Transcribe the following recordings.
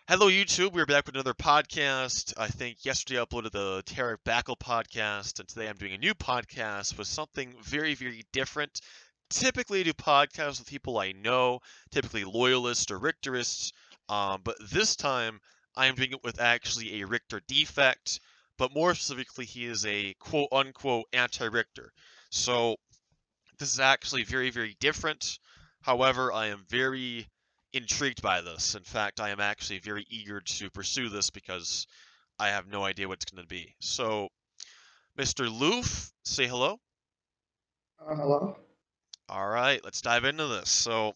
Hello, YouTube. We're back with another podcast. I think yesterday I uploaded the Tarek Backle podcast, and today I'm doing a new podcast with something very, very different. Typically, I do podcasts with people I know, typically loyalists or Richterists, but this time I am doing it with actually a Richter defect, but more specifically, he is a quote-unquote anti-Richter. So this is actually very, very different. However, I am very intrigued by this. In fact, I am actually very eager to pursue this because I have no idea what it's going to be. So, Mr. Luft, say hello. Hello. All right, let's dive into this. So,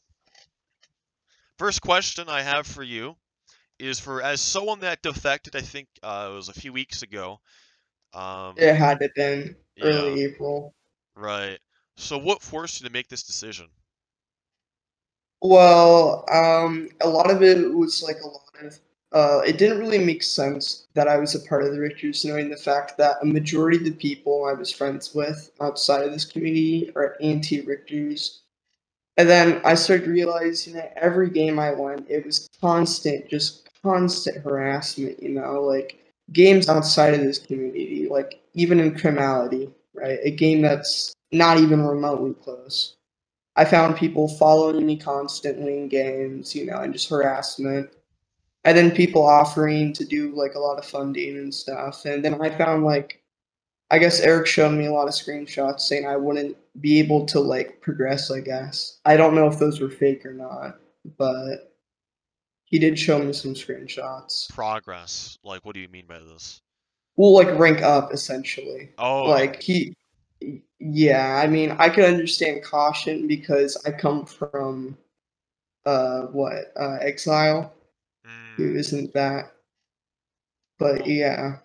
first question I have for you is for as someone that defected, I think it was a few weeks ago. It had to been Yeah, early April. right. So, what forced you to make this decision? Well, a lot of it was like a lot of. It didn't really make sense that I was a part of the Richters, knowing the fact that a majority of the people I was friends with outside of this community are anti-Richters. And then I started realizing that every game I went, it was constant, just constant harassment, like games outside of this community, like even in criminality, right? A game that's not even remotely close. I found people following me constantly in games, and just harassment. And then people offering to do like a lot of funding and stuff. And then I found I guess Eric showed me a lot of screenshots saying I wouldn't be able to like progress, I guess. I don't know if those were fake or not, but he did show me some screenshots. Progress. Like, what do you mean by this? Well, like rank up essentially. Oh, okay. Like he yeah, I mean, I could understand caution because I come from exile, who Mm, isn't that. But well, yeah.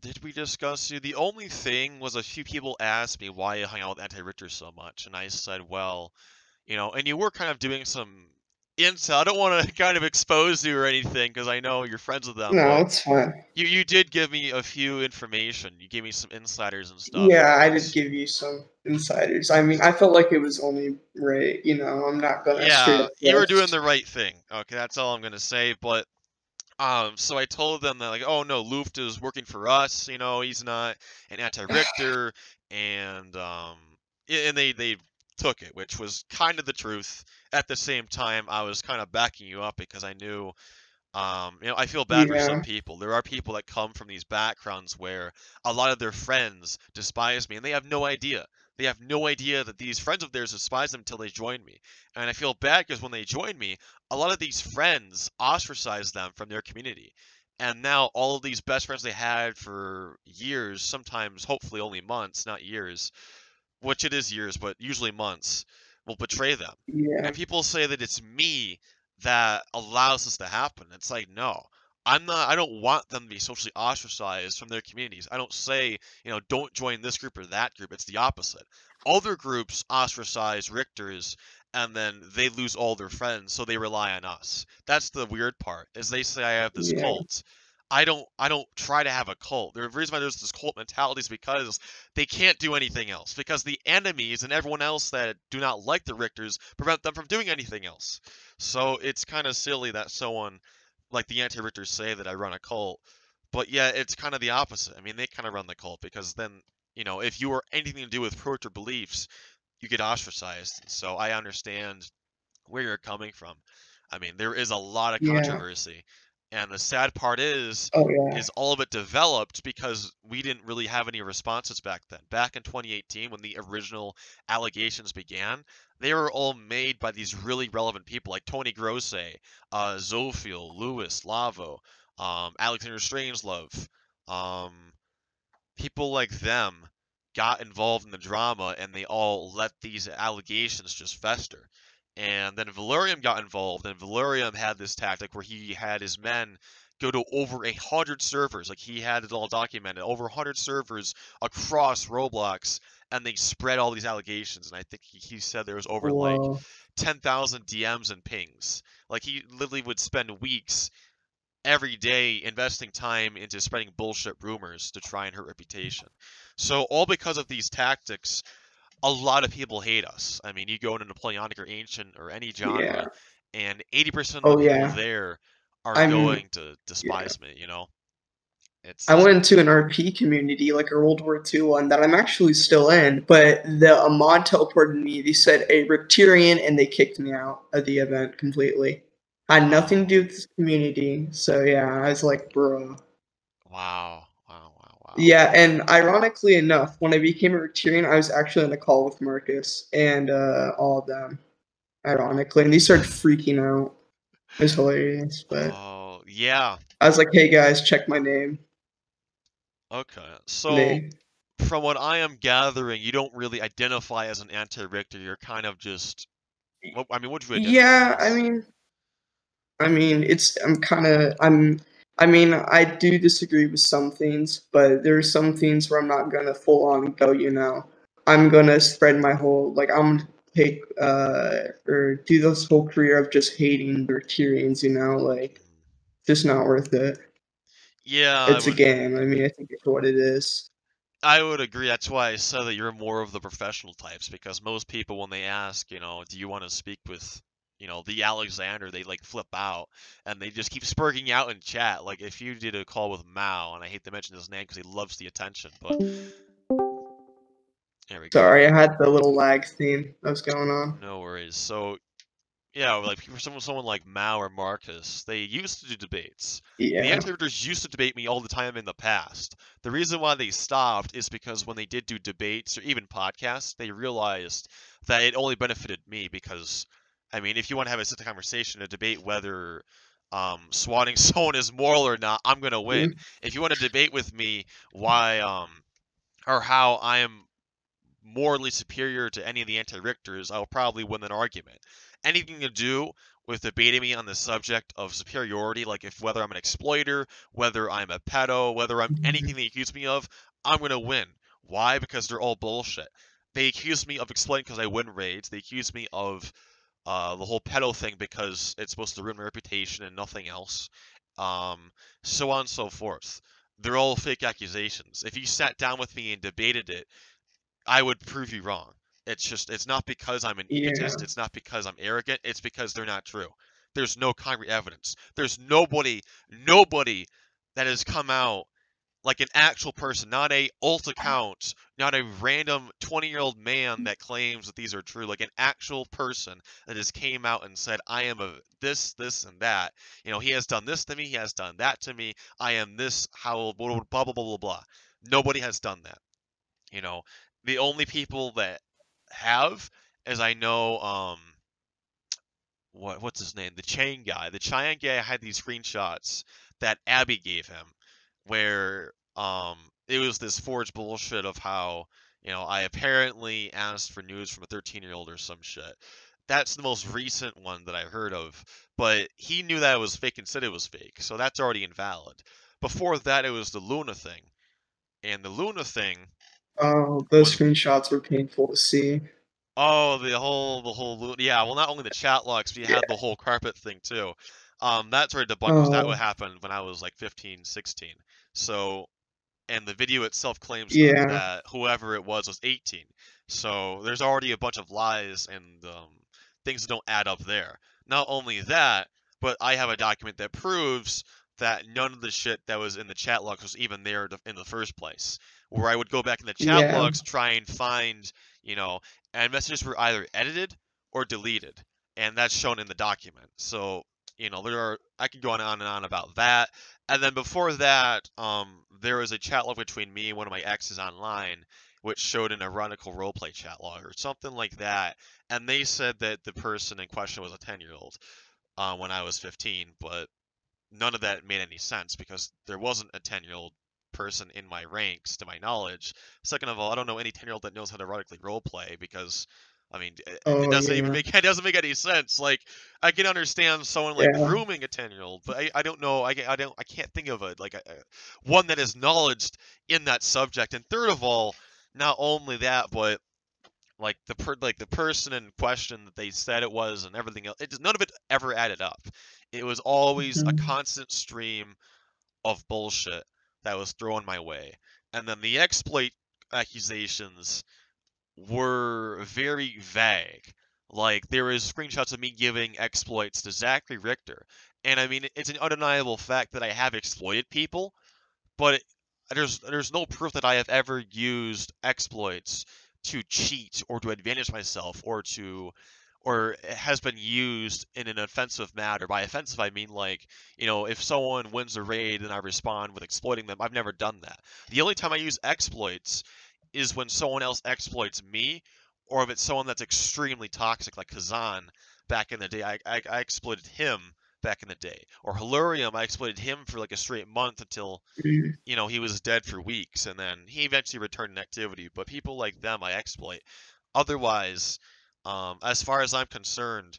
did we discuss you? The only thing was a few people asked me why I hung out with Anti-Richter so much, and I said, well, and you were kind of doing some intel. I don't want to kind of expose you or anything because I know you're friends with them, No, but it's fine. you did give me a few information. You gave me some insiders and stuff. Yeah, I did give you some insiders. I mean, I felt like it was only right, I'm not gonna straight Yeah, up you were doing trust. the right thing. Okay, that's all I'm gonna say. But so I told them that like, oh no, Luft is working for us. He's not an anti-Richter, and and they took it, which was kind of the truth. At the same time, I was kind of backing you up because I knew, I feel bad for some Yeah, people. There are people that come from these backgrounds where a lot of their friends despise me, and they have no idea. They have no idea that these friends of theirs despise them until they join me. And I feel bad because when they join me, a lot of these friends ostracize them from their community. And now all of these best friends they had for years, sometimes hopefully only months, not years, which it is years, but usually months, will betray them. yeah, And people say that it's me that allows this to happen. It's like, no. I don't want them to be socially ostracized from their communities. I don't say, don't join this group or that group. It's the opposite. Other groups ostracize Richters and then they lose all their friends, so they rely on us. That's the weird part, is they say I have this yeah, cult. I don't try to have a cult. The reason why there's this cult mentality is because they can't do anything else. Because the enemies and everyone else that do not like the Richters prevent them from doing anything else. So it's kind of silly that someone like the anti-Richters say that I run a cult. But yeah, it's kind of the opposite. I mean, they kind of run the cult because then, if you are anything to do with pro-Richter beliefs, you get ostracized. So I understand where you're coming from. I mean, there is a lot of yeah. controversy. And the sad part Oh yeah, is all of it developed because we didn't really have any responses back then. Back in 2018, when the original allegations began, they were all made by these really relevant people like Tony Grosse, Zofiel, Lewis, Lavo, Alexander Strangelove. Um, People like them got involved in the drama and they all let these allegations just fester. And then Valerium got involved, and Valerium had this tactic where he had his men go to over 100 servers. Like he had it all documented, over 100 servers across Roblox, and they spread all these allegations. And I think he said there was over like well, 10,000 DMs and pings. Like he literally would spend weeks every day investing time into spreading bullshit rumors to try and hurt reputation. So all because of these tactics, a lot of people hate us. I mean, you go into Napoleonic or Ancient or any yeah. genre, and 80% of the Oh people yeah. there are I'm going to yeah. despise me, you know? I It's went into an RP community, like a World War II one that I'm actually still in, but the a mod teleported me. They said a Riptarian, and they kicked me out of the event completely. I had nothing to wow. do with this community, so yeah, I was like, bro. Wow. Wow, wow, wow. Yeah, and ironically enough, when I became a Riptarian, I was actually on a call with Markus and all of them. Ironically, and they started freaking out. It was hilarious, but Oh, yeah. I was like, "Hey guys, check my name." Okay. And So, they, from what I am gathering, you don't really identify as an anti-Richter. You're kind of just, I mean, what would you identify yeah, as? it's I mean, I do disagree with some things, but there are some things where I'm not gonna full on go, I'm gonna spread my whole I'm gonna take or do this whole career of just hating the Tyrians, like Mhm. just not worth it. Yeah, It's a game. I mean, I think it's what it is. I would agree. That's why I said that you're more of the professional types, because most people, when they ask, do you want to speak with, the Alexander, they like flip out and they just keep spurging out in chat. Like if you did a call with Mao, and I hate to mention his name because he loves the attention, but there we go. Sorry, I had the little lag theme that was going on. No worries. So yeah, like for someone like Mao or Marcus, they used to do debates. The Yeah. anti-Richters used to debate me all the time in the past. The reason why they stopped is because when they did do debates or even podcasts, they realized that it only benefited me because, I mean, if you want to have a sit conversation, a debate whether swatting someone is moral or not, I'm gonna win. Mhm. If you want to debate with me why or how I am morally superior to any of the anti-Richters, I'll probably win an argument. Anything to do with debating me on the subject of superiority, like if whether I'm an exploiter, whether I'm a pedo, whether I'm anything they accuse me of, I'm gonna win. Why? Because they're all bullshit. They accuse me of exploiting because I win raids. They accuse me of the whole pedo thing because it's supposed to ruin my reputation and nothing else. So on and so forth. They're all fake accusations. If you sat down with me and debated it, I would prove you wrong. It's not because I'm an egotist, Yeah. it's not because I'm arrogant, it's because they're not true. There's no concrete evidence. There's nobody that has come out like an actual person, not a alt account, not a random 20-year-old man that claims that these are true, like an actual person that has came out and said, I am a this, and that. He has done this to me, he has done that to me, I am this, how, blah, blah, blah, blah, blah, blah. Nobody has done that. You know, the only people that have, as I know, what's his name? The chain guy. The chain guy had these screenshots that Abby gave him, where it was this forged bullshit of how I apparently asked for news from a 13-year-old or some shit. That's the most recent one that I heard of, but he knew that it was fake and said it was fake, so that's already invalid. Before that, it was the Luna thing, and the Luna thing Oh, those was screenshots were painful to see. Oh, yeah. Well, not only the chat logs, but you Yeah. had the whole carpet thing too. That's where debunked because that would Oh, happen when I was like 15, 16. So, and the video itself claims yeah. that whoever it was 18. So there's already a bunch of lies and things that don't add up there. Not only that, but I have a document that proves that none of the shit that was in the chat logs was even there in the first place. Where I would go back in the chat Yeah. logs, try and find, you know, and messages were either edited or deleted, and that's shown in the document. So, I could go on and on about that. And then before that, there was a chat log between me and one of my exes online, which showed an ironical roleplay chat log or something like that. And they said that the person in question was a 10-year-old when I was 15, but none of that made any sense because there wasn't a 10-year-old person in my ranks to my knowledge. Second of all, I don't know any 10-year-old that knows how to erotically roleplay because I mean, it Oh, doesn't even yeah. make it doesn't make any sense. Like, I can understand someone like Yeah. grooming a 10-year-old, but I don't know. I can't think of one that is knowledged in that subject. And third of all, not only that, but like the person in question that they said it was and everything else, none of it ever added up. It was always a Mhm. constant stream of bullshit that was thrown my way. And then the exploit accusations were very vague. Like, there is screenshots of me giving exploits to Zachary Richter. And I mean, it's an undeniable fact that I have exploited people, but there's no proof that I have ever used exploits to cheat or to advantage myself or it has been used in an offensive manner. By offensive, I mean like, if someone wins a raid and I respond with exploiting them, I've never done that. The only time I use exploits is when someone else exploits me, or if it's someone that's extremely toxic, like Kazan back in the day. I exploited him back in the day. Or Halurium, I exploited him for like a straight month until Mm, he was dead for weeks, and then he eventually returned in activity. But people like them, I exploit. Otherwise, as far as I'm concerned,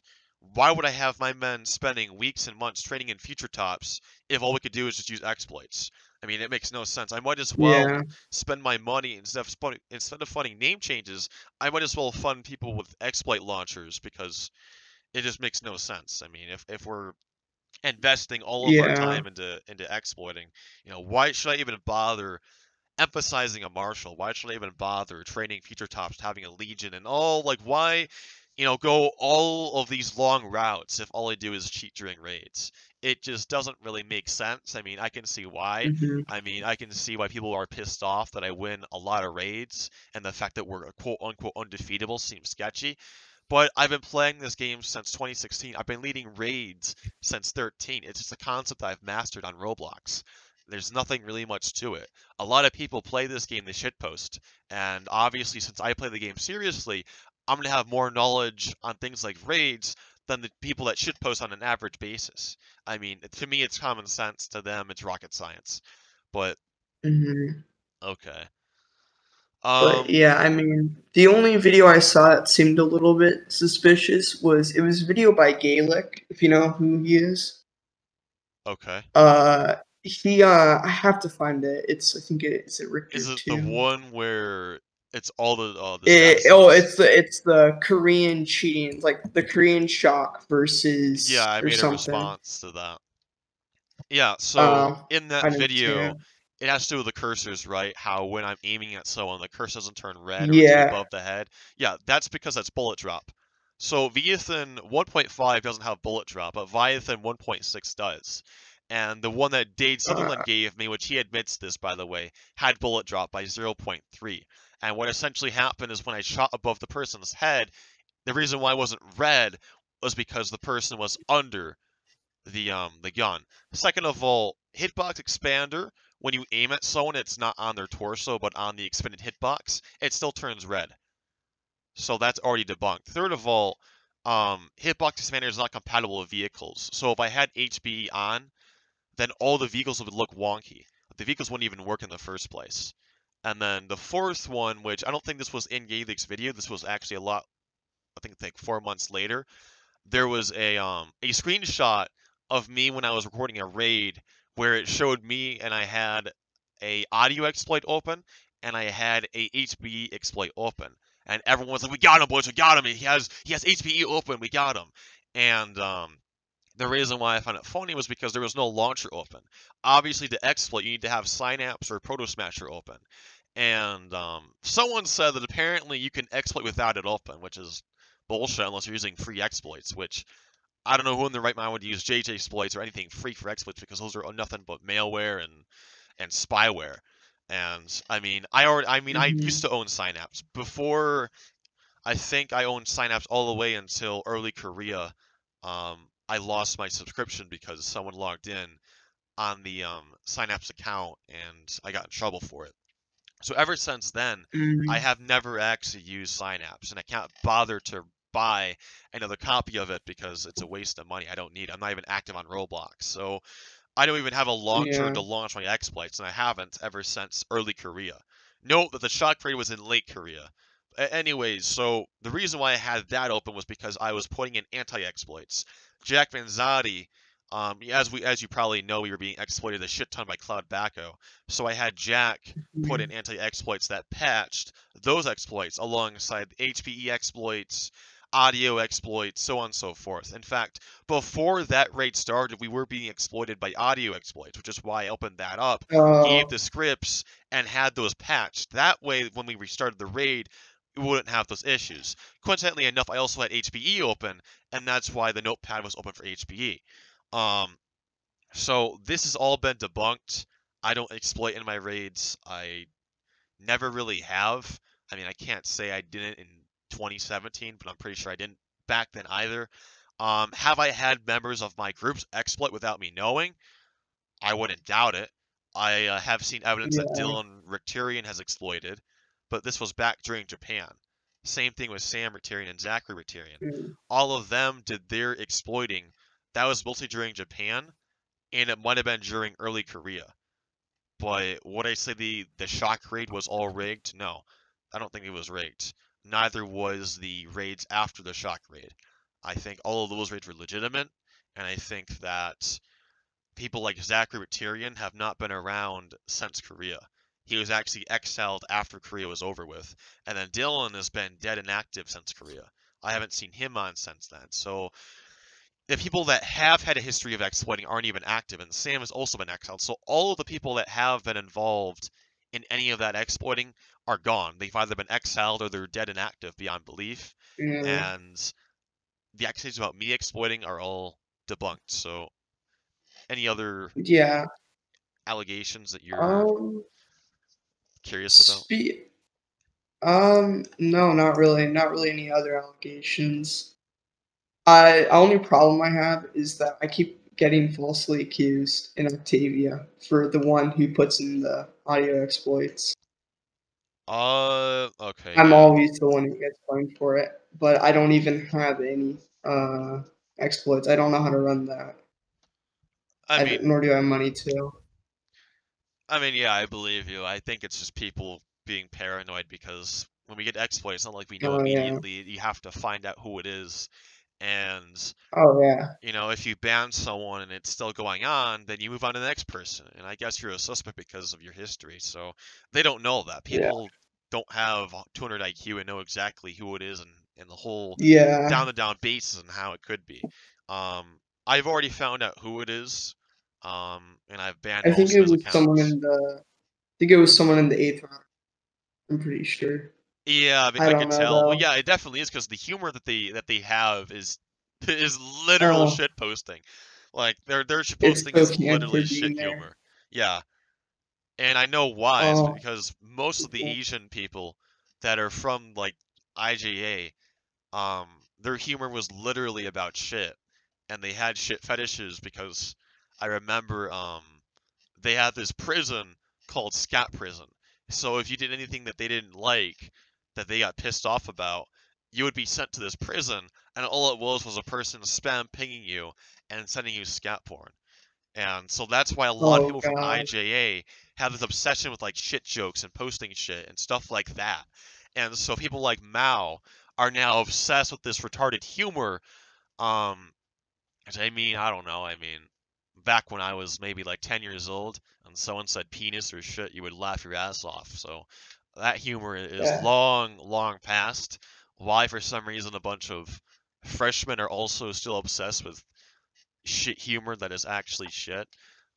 why would I have my men spending weeks and months training in future tops if all we could do is just use exploits? I mean, it makes no sense. I might as well yeah. spend my money instead of funding name changes. I might as well fund people with exploit launchers because it just makes no sense. I mean, if we're investing all of our Yeah. time into exploiting, why should I even bother emphasizing a marshal? Why should I even bother training future tops, having a legion, and all like why, go all of these long routes if all I do is cheat during raids? It just doesn't really make sense. I mean, I can see why. Hmm. I mean, I can see why people are pissed off that I win a lot of raids, and the fact that we're quote unquote undefeatable seems sketchy. But I've been playing this game since 2016. I've been leading raids since 13. It's just a concept I've mastered on Roblox. There's nothing really much to it. A lot of people play this game, they shitpost. And obviously, since I play the game seriously, I'm going to have more knowledge on things like raids than the people that shitpost on an average basis. I mean, to me, it's common sense. To them, it's rocket science. But, Hmm. okay. But Um, yeah, I mean, the only video I saw that seemed a little bit suspicious was it was a video by Gaelic, if you know who he is. okay. I have to find it. It's I think it's at Richter Is it the 2. one where it's all the assassins? It's the Korean cheating, like the Korean shock Yeah, versus I or made a something. response to that. Yeah, so Uh, in that I didn't see video, it. it has to do with the cursors, right? How when I'm aiming at someone, the cursor doesn't turn red or it's Yeah. above the head. Yeah, that's because that's bullet drop. So Viathan 1.5 doesn't have bullet drop, but Viathan 1.6 does. And the one that Dade Sutherland Uh, gave me, which he admits this, by the way, had bullet drop by 0.3. And what essentially happened is when I shot above the person's head, the reason why it wasn't red was because the person was under the gun. Second of all, hitbox expander, when you aim at someone, it's not on their torso, but on the expanded hitbox, it still turns red. So that's already debunked. Third of all, hitbox expander is not compatible with vehicles. So if I had HBE on, then all the vehicles would look wonky. The vehicles wouldn't even work in the first place. And then the fourth one, which I don't think this was in Gaelick's video, this was actually I think like 4 months later, there was a screenshot of me when I was recording a raid where it showed me and I had a audio exploit open and I had a HBE exploit open. And everyone was like, "We got him, boys! We got him! He has HBE open! We got him!" And the reason why I found it phony was because there was no launcher open. Obviously, to exploit, you need to have Synapse or Proto Smasher open. And someone said that apparently you can exploit without it open, which is bullshit unless you're using free exploits, which I don't know who in their right mind would use JJ exploits or anything free for exploits because those are nothing but malware and spyware. And I used mhm. to own Synapse before. I think I owned Synapse all the way until early Korea. I lost my subscription because someone logged in on the Synapse account and I got in trouble for it. So ever since then, I Mm, have never actually used Synapse, and I can't bother to buy another copy of it because it's a waste of money. I don't need it. I'm not even active on Roblox. So I don't even have a launcher yeah. to launch my exploits, and I haven't ever since early Korea. Note that the shock parade was in late Korea. Anyways, so the reason why I had that open was because I was putting in anti-exploits. Jack Vanzati, as you probably know, we were being exploited a shit ton by Cloud Bacco. So I had Jack put in Mm, anti-exploits that patched those exploits alongside HPE exploits, audio exploits, so on and so forth. In fact, before that raid started, we were being exploited by audio exploits, which is why I opened that up, gave oh. the scripts, and had those patched. That way, when we restarted the raid, we wouldn't have those issues. Coincidentally enough, I also had HBE open, and that's why the notepad was open for HBE. So this has all been debunked. I don't exploit in my raids. I never really have. I mean, I can't say I didn't in 2017, but I'm pretty sure I didn't back then either. Have I had members of my groups exploit without me knowing? I wouldn't doubt it. I have seen evidence that Yeah. Dylan Richterian has exploited, but this was back during Japan. Same thing with Sam Richterian and Zachary Richterian. Mm. All of them did their exploiting. That was mostly during Japan, and it might have been during early Korea. But would I say the shock raid was all rigged? No, I don't think it was rigged. Neither was the raids after the shock raid. I think all of those raids were legitimate, and I think that people like Zachary Tyrion have not been around since Korea. He was actually exiled after Korea was over with, and then Dylan has been dead and active since Korea. I haven't seen him on since then. So the people that have had a history of exploiting aren't even active, and Sam has also been exiled. So all of the people that have been involved in any of that exploiting are gone. They've either been exiled or they're dead and active beyond belief. Yeah. And the accusations about me exploiting are all debunked. So any other Yeah. allegations that you're Um. curious about? Spe- No, not really. Not really any other allegations. Only problem I have is that I keep getting falsely accused in Octavia for the one who puts in the audio exploits. Okay, I'm yeah. always the one who gets blamed for it, but I don't even have any exploits. I don't know how to run that. I mean, Nor do I have money to. yeah, I believe you. I think it's just people being paranoid because when we get exploits, it's not like we know Oh yeah. immediately. You have to find out who it is. And, Oh yeah. if you ban someone and it's still going on, then you move on to the next person. And I guess you're a suspect because of your history. So they don't know that. Yeah. People don't have 200 IQ and know exactly who it is and the whole Yeah. down basis and how it could be. Um, I've already found out who it is, and I've banned I think most of it his was someone accounts. in the. I think it was someone in the eighth round. I'm pretty sure. Yeah, I mean, I I don't could know tell. Well, though. yeah, it definitely is because the humor that they have is literal Oh, shit posting. Like their shit it's posting so is canned literally for shit being there. humor. Yeah, and I know why. It's Oh, because most of the Asian people that are from like IJA, their humor was literally about shit, and they had shit fetishes because I remember they had this prison called Scat Prison. So if you did anything that they didn't like, that they got pissed off about, you would be sent to this prison, and all it was a person spam pinging you and sending you scat porn. And so that's why a lot of oh people from God. IJA have this obsession with like shit jokes and posting shit and stuff like that. And so people like Mao are now obsessed with this retarded humor. Um, I don't know. I mean, back when I was maybe like 10 years old and someone said penis or shit, you would laugh your ass off. So that humor is Yeah. long, long past. Why, for some reason, a bunch of freshmen are also still obsessed with shit humor that is actually shit.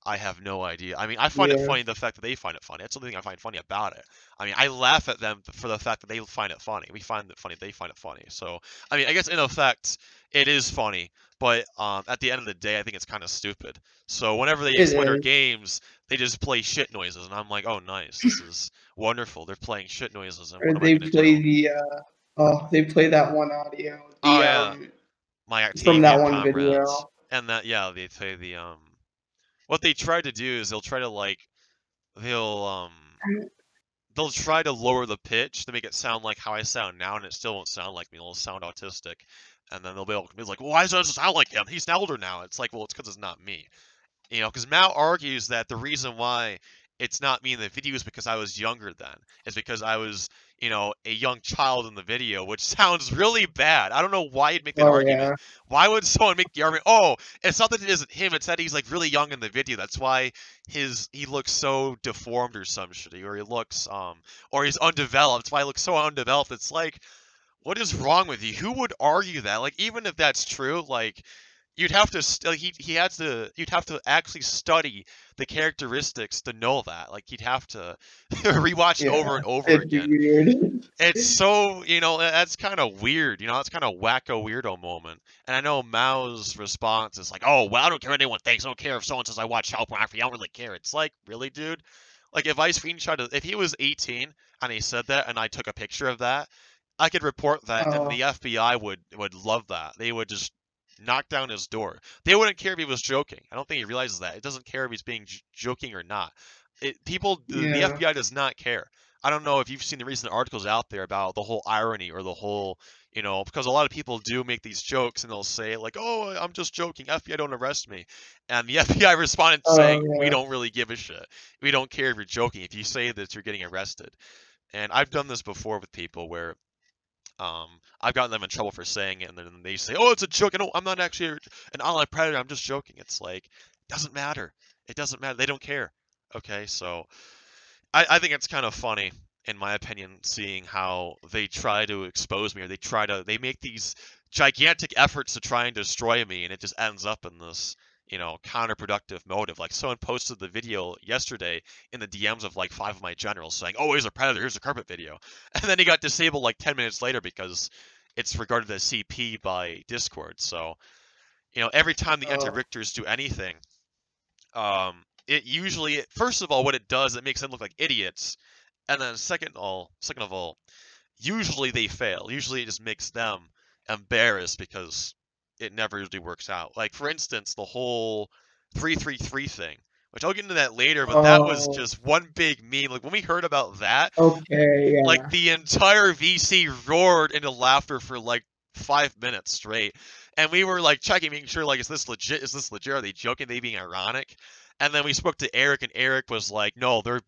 I have no idea. I mean, I find it Yeah. funny the fact that they find it funny. That's the only thing I find funny about it. I mean, I laugh at them for the fact that they find it funny. We find it funny, they find it funny. So, I mean, I guess in effect, it is funny, but at the end of the day, I think it's kind of stupid. So whenever they It exploit our is. games, they just play shit noises, and I'm like, oh, nice, this is wonderful. They're playing shit noises, and Or what am I they gonna do? play the they play that one audio, Oh the yeah, my from that Octavian one comrades, video. and that yeah, they play the what they try to do is they'll try to like they'll they'll try to lower the pitch to make it sound like how I sound now, and it still won't sound like me. It'll sound autistic, and then they'll be able to be like, well, why does it sound like him? He's older now. It's like, well, it's because it's not me. Because Mao argues that the reason why it's not me in the video is because I was younger then. It's because I was, a young child in the video, which sounds really bad. I don't know why you'd make that Oh argument. yeah. Why would someone make the argument? Oh, it's not that it isn't him. It's that he's like really young in the video. That's why he looks so deformed or some shit, or he looks or he's undeveloped. That's why he looks so undeveloped. It's like, what is wrong with you? Who would argue that? Like, even if that's true, like you'd have to you'd have to actually study the characteristics to know that. Like you'd have to rewatch it over Yeah, and over it'd be again. weird. It's so, that's kind of weird. That's kind of wacko weirdo moment. And I know Mao's response is like, "Oh, well, I don't care what anyone thinks. I don't care if someone says I watch child pornography. I don't really care." It's like, really, dude? Like if I screenshot if he was 18 and he said that and I took a picture of that, I could report that and Uh, the FBI would love that. They would just knock down his door. They wouldn't care if he was joking. I don't think he realizes that. It doesn't care if he's being joking or not. The yeah. FBI does not care. I don't know if you've seen the recent articles out there about the whole irony or the whole, because a lot of people do make these jokes and they'll say like, "Oh, I'm just joking. FBI don't arrest me," and the FBI responded Oh saying, "We yeah. don't really give a shit. We don't care if you're joking. If you say that, you're getting arrested." And I've done this before with people where I've gotten them in trouble for saying it, and then they say, "Oh, it's a joke. No, I'm not actually an online predator. I'm just joking." It's like, doesn't matter. It doesn't matter. They don't care. Okay, so I think it's kind of funny, in my opinion, seeing how they try to expose me, or they make these gigantic efforts to try and destroy me, and it just ends up in this, counterproductive motive. Like someone posted the video yesterday in the DMs of like 5 of my generals saying, "Oh, here's a predator, here's a carpet video," and then he got disabled like 10 minutes later because it's regarded as CP by Discord. So, every time the Uh, anti-Richters do anything, it usually, first of all, what it does, it makes them look like idiots, and then second of all, usually they fail. Usually it just makes them embarrassed because it never usually works out. Like for instance, the whole 333 thing, which I'll get into that later, but that was oh. just one big meme. Like when we heard about that, Okay. like Yeah. the entire VC roared into laughter for like 5 minutes straight. And we were like checking, making sure like, is this legit? Is this legit? Are they joking? Are they being ironic? And then we spoke to Eric, and Eric was like, "No, they're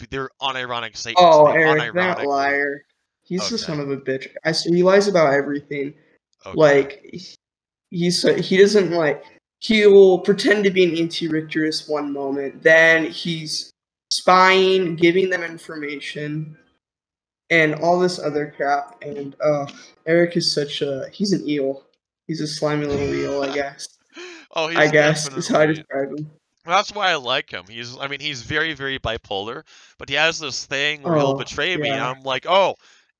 unironic statements. Oh, They Eric, that unironically." liar. He's the Okay. son of a bitch. He lies about everything. Okay. Like he doesn't like he'll pretend to be an anti-Richterist one moment, then he's spying, giving them information, and all this other crap. And Eric is he's an eel. He's a slimy little eel, I guess. Oh, I he's guess is how I definitely. describe him. That's why I like him. I mean, he's very, very bipolar, but he has this thing where he'll Oh betray me, and yeah, I'm like, "Oh,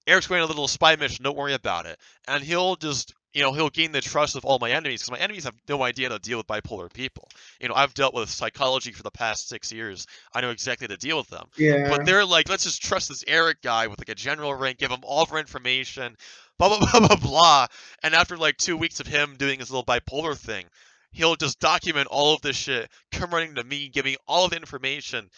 Eric's going on a little spy mission. Don't worry about it." And he'll just, he'll gain the trust of all my enemies because my enemies have no idea how to deal with bipolar people. I've dealt with psychology for the past 6 years. I know exactly how to deal with them. But yeah. they're like, "Let's just trust this Eric guy with like a general rank, give him all of our information, blah blah blah blah blah." And after like 2 weeks of him doing his little bipolar thing, he'll just document all of this shit, come running to me, give me all of the information,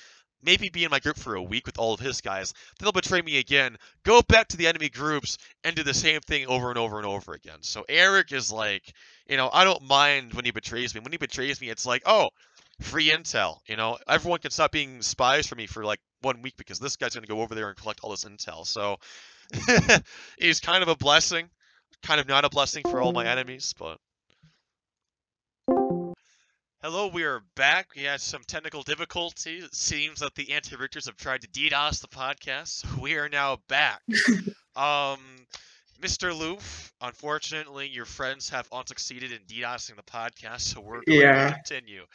maybe be in my group for a week with all of his guys, then he'll betray me again, go back to the enemy groups, and do the same thing over and over and over again. So Eric is like, I don't mind when he betrays me. When he betrays me, it's like, oh, free intel. Everyone can stop being spies for me for like 1 week because this guy's gonna go over there and collect all this intel. So he's kind of a blessing, kind of not a blessing for all my enemies, but hello, we are back. We had some technical difficulties. It seems that the anti-Richters have tried to DDoS the podcast. So we are now back. Um, Mr. Luft, unfortunately, your friends have unsucceeded in DDoSing the podcast, so we're going to Yeah. continue.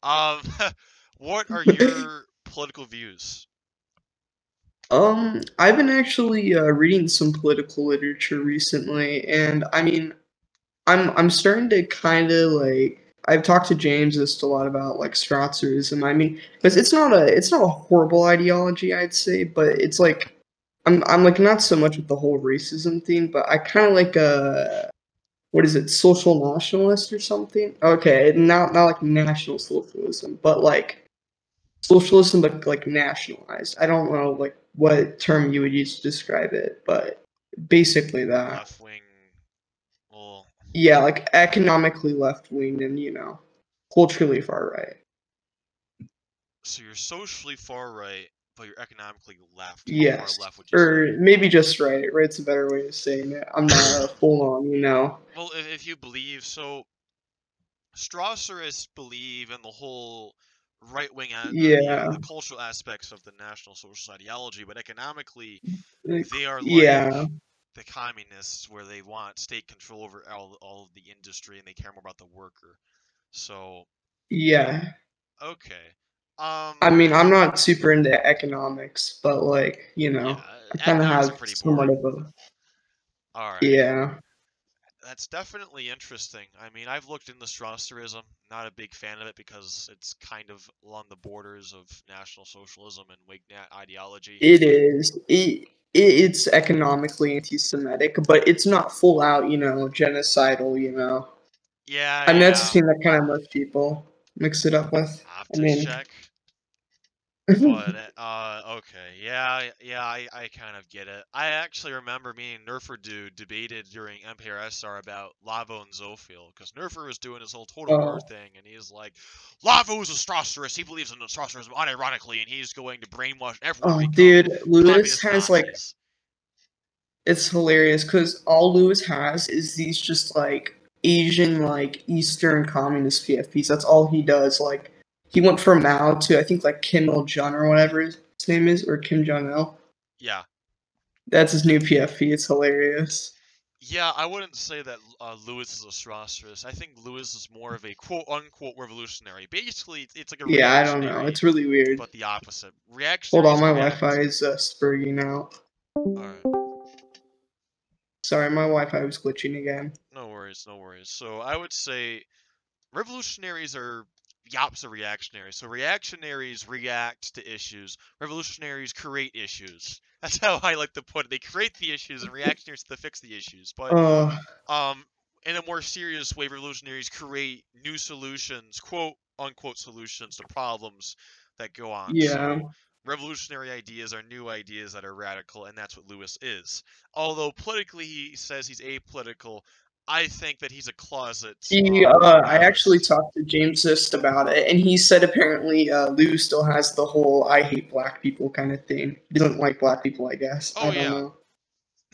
Um, what are your political views? I've been actually reading some political literature recently, and I mean, I'm starting to kind of like I've talked to James just a lot about like Strasserism. I mean, because it's not a horrible ideology, I'd say, but it's like I'm like not so much with the whole racism thing, but I kind of like what is it, social nationalist or something? Okay, not like national socialism, but like socialism, but like nationalized. I don't know like what term you would use to describe it, but basically that. Left wing. Well, Yeah, like economically left wing and culturally far right. so you're socially far right, but you're economically left. How far Yes, left would you say? or maybe just right. Right's a better way of saying it. I'm not a full on. Well, if you believe so, Strasserists believe in the whole right wing, Yeah, the cultural aspects of the National Socialist ideology, but economically, like, they are like yeah, the communists, where they want state control over all of the industry and they care more about the worker. So, Yeah. okay. I mean, I'm not super into economics, but like, Yeah, I kind of economics are have pretty somewhat boring. of a All right. yeah. That's definitely interesting. I mean, I've looked into Strasserism. Not a big fan of it because it's kind of along the borders of National Socialism and Whig ideology. It is. It's economically anti-Semitic, but it's not full out, genocidal. Yeah, I mean, that's a yeah. thing that kind of most people mix it up with. Have I to mean, check. But okay, yeah, yeah, I kind of get it. I actually remember me and Nerfer Dude debated during MPRSR about Lavo and Zophiel, because Nerfer was doing his whole total war oh, thing, and he's like, Lavo is a Strasserist, he believes in Strasserism unironically, and he's going to brainwash everyone to oh, become dude, Lewis communist has like Nazis. it's hilarious because all Lewis has is these just like Asian, like Eastern communist PFPs. That's all he does. Like he went from Mao to I think like Kim Il Jung or whatever his name is, or Kim Jong Il. Yeah. That's his new PFP. It's hilarious. Yeah, I wouldn't say that Lewis is a Strasserist. I think Lewis is more of a quote-unquote revolutionary. Basically, it's like a Yeah, I don't know. reactionary, It's really weird. but the opposite. Hold on, Reactionaries my react. Wi-Fi is spurging out. Alright, Sorry, my Wi-Fi was glitching again. no worries, no worries. So I would say revolutionaries are the opposite of reactionaries. So reactionaries react to issues. Revolutionaries create issues. That's how I like to put it. They create the issues, and reactionaries to fix the issues. But Uh, Um, in a more serious way, revolutionaries create new solutions, quote unquote solutions to problems that go on. yeah. So, revolutionary ideas are new ideas that are radical, and that's what Lewis is. Although politically he says he's apolitical, I think that he's a closet I actually nihilist. talked to James Zist about it, and he said apparently Lou still has the whole "I hate black people" kind of thing. He doesn't like black people, I guess. Oh, I don't yeah. know.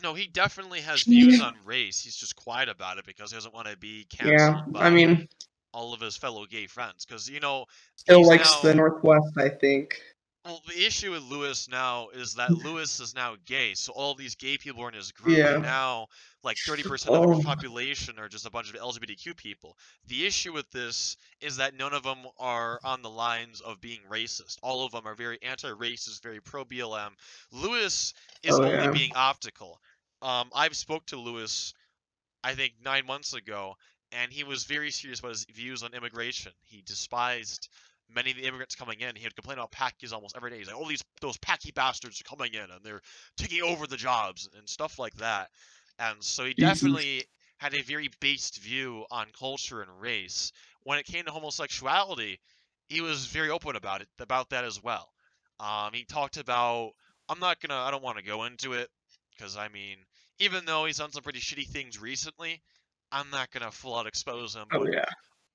No, he definitely has views He, on race. He's just quiet about it because he doesn't want to be yeah, canceled I by mean, all of his fellow gay friends. Because, still he's likes the now. Northwest, I think. Well, the issue with Lewis now is that Lewis is now gay, so all these gay people are in his group, and Yeah. now like 30% of the Oh, population are just a bunch of LGBTQ people. The issue with this is that none of them are on the lines of being racist. All of them are very anti-racist, very pro-BLM. Lewis is oh only yeah. being optical. I've spoke to Lewis, I think 9 months ago, and he was very serious about his views on immigration. He despised many of the immigrants coming in. He would complain about Pakis almost every day. He's like, "Oh, those Paki bastards are coming in and they're taking over the jobs and stuff like that." And so he Jesus. definitely had a very based view on culture and race. When it came to homosexuality, he was very open about that as well. He talked about. I don't want to go into it because I mean, even though he's done some pretty shitty things recently, I'm not gonna full out expose him. Oh But yeah.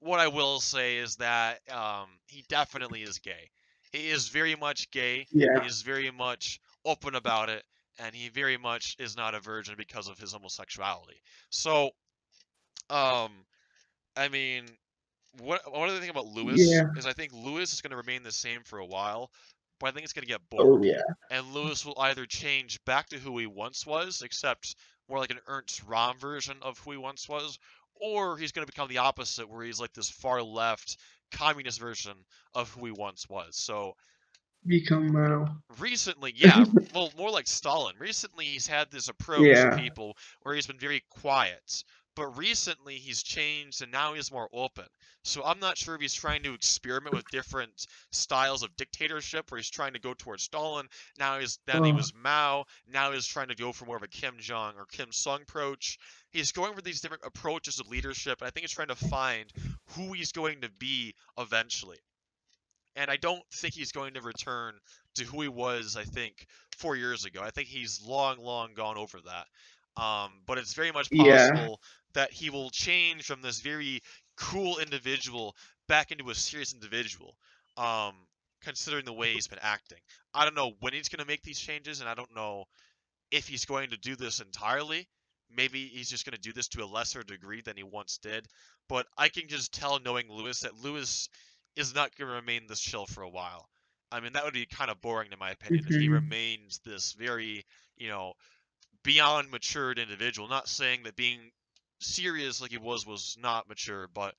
what I will say is that he definitely is gay. He is very much gay. He Yeah. is very much open about it, and he very much is not a virgin because of his homosexuality. So, um, I mean, one other thing about Lewis Yeah. is I think Lewis is going to remain the same for a while, but I think it's going to get Oh boring. yeah. And Lewis will either change back to who he once was, except more like an Ernst Röhm version of who he once was, or he's going to become the opposite, where he's like this far left communist version of who he once was. So Become recently, yeah, well, more like Stalin. Recently, he's had this approach to yeah. people where he's been very quiet, but recently he's changed and now he's more open. So I'm not sure if he's trying to experiment with different styles of dictatorship, where he's trying to go towards Stalin. Then he Oh was Mao. Now he's trying to go for more of a Kim Jong or Kim Sung approach. He's going for these different approaches of leadership, and I think he's trying to find who he's going to be eventually. And I don't think he's going to return to who he was, I think, 4 years ago. I think he's long, long gone over that. But it's very much yeah. possible that he will change from this very cool individual back into a serious individual, um, considering the way he's been acting. I don't know when he's going to make these changes, and I don't know if he's going to do this entirely. Maybe he's just going to do this to a lesser degree than he once did. But I can just tell, knowing Lewis, that Lewis is not going to remain this chill for a while. I mean, that would be kind of boring, in my opinion, if he Hmm. remains this very, you know, beyond matured individual. Not saying that being serious like he was not mature, but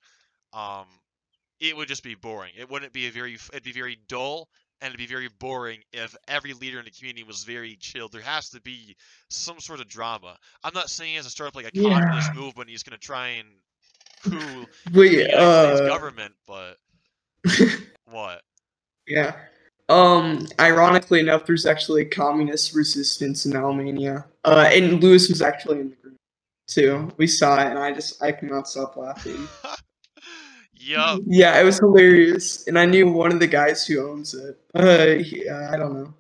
um, it would just be boring. It wouldn't be it'd be very dull, and it'd be very boring if every leader in the community was very chill. There has to be some sort of drama. I'm not saying he has to start up like a Yeah. communist movement. He's gonna try and coup the Wait, United States government, but what? yeah. Ironically enough, there's actually communist resistance in Albania. And Lewis was actually in the group too. We saw it, and I could not stop laughing. Yup. Yeah, it was hilarious, and I knew one of the guys who owns it. I don't know.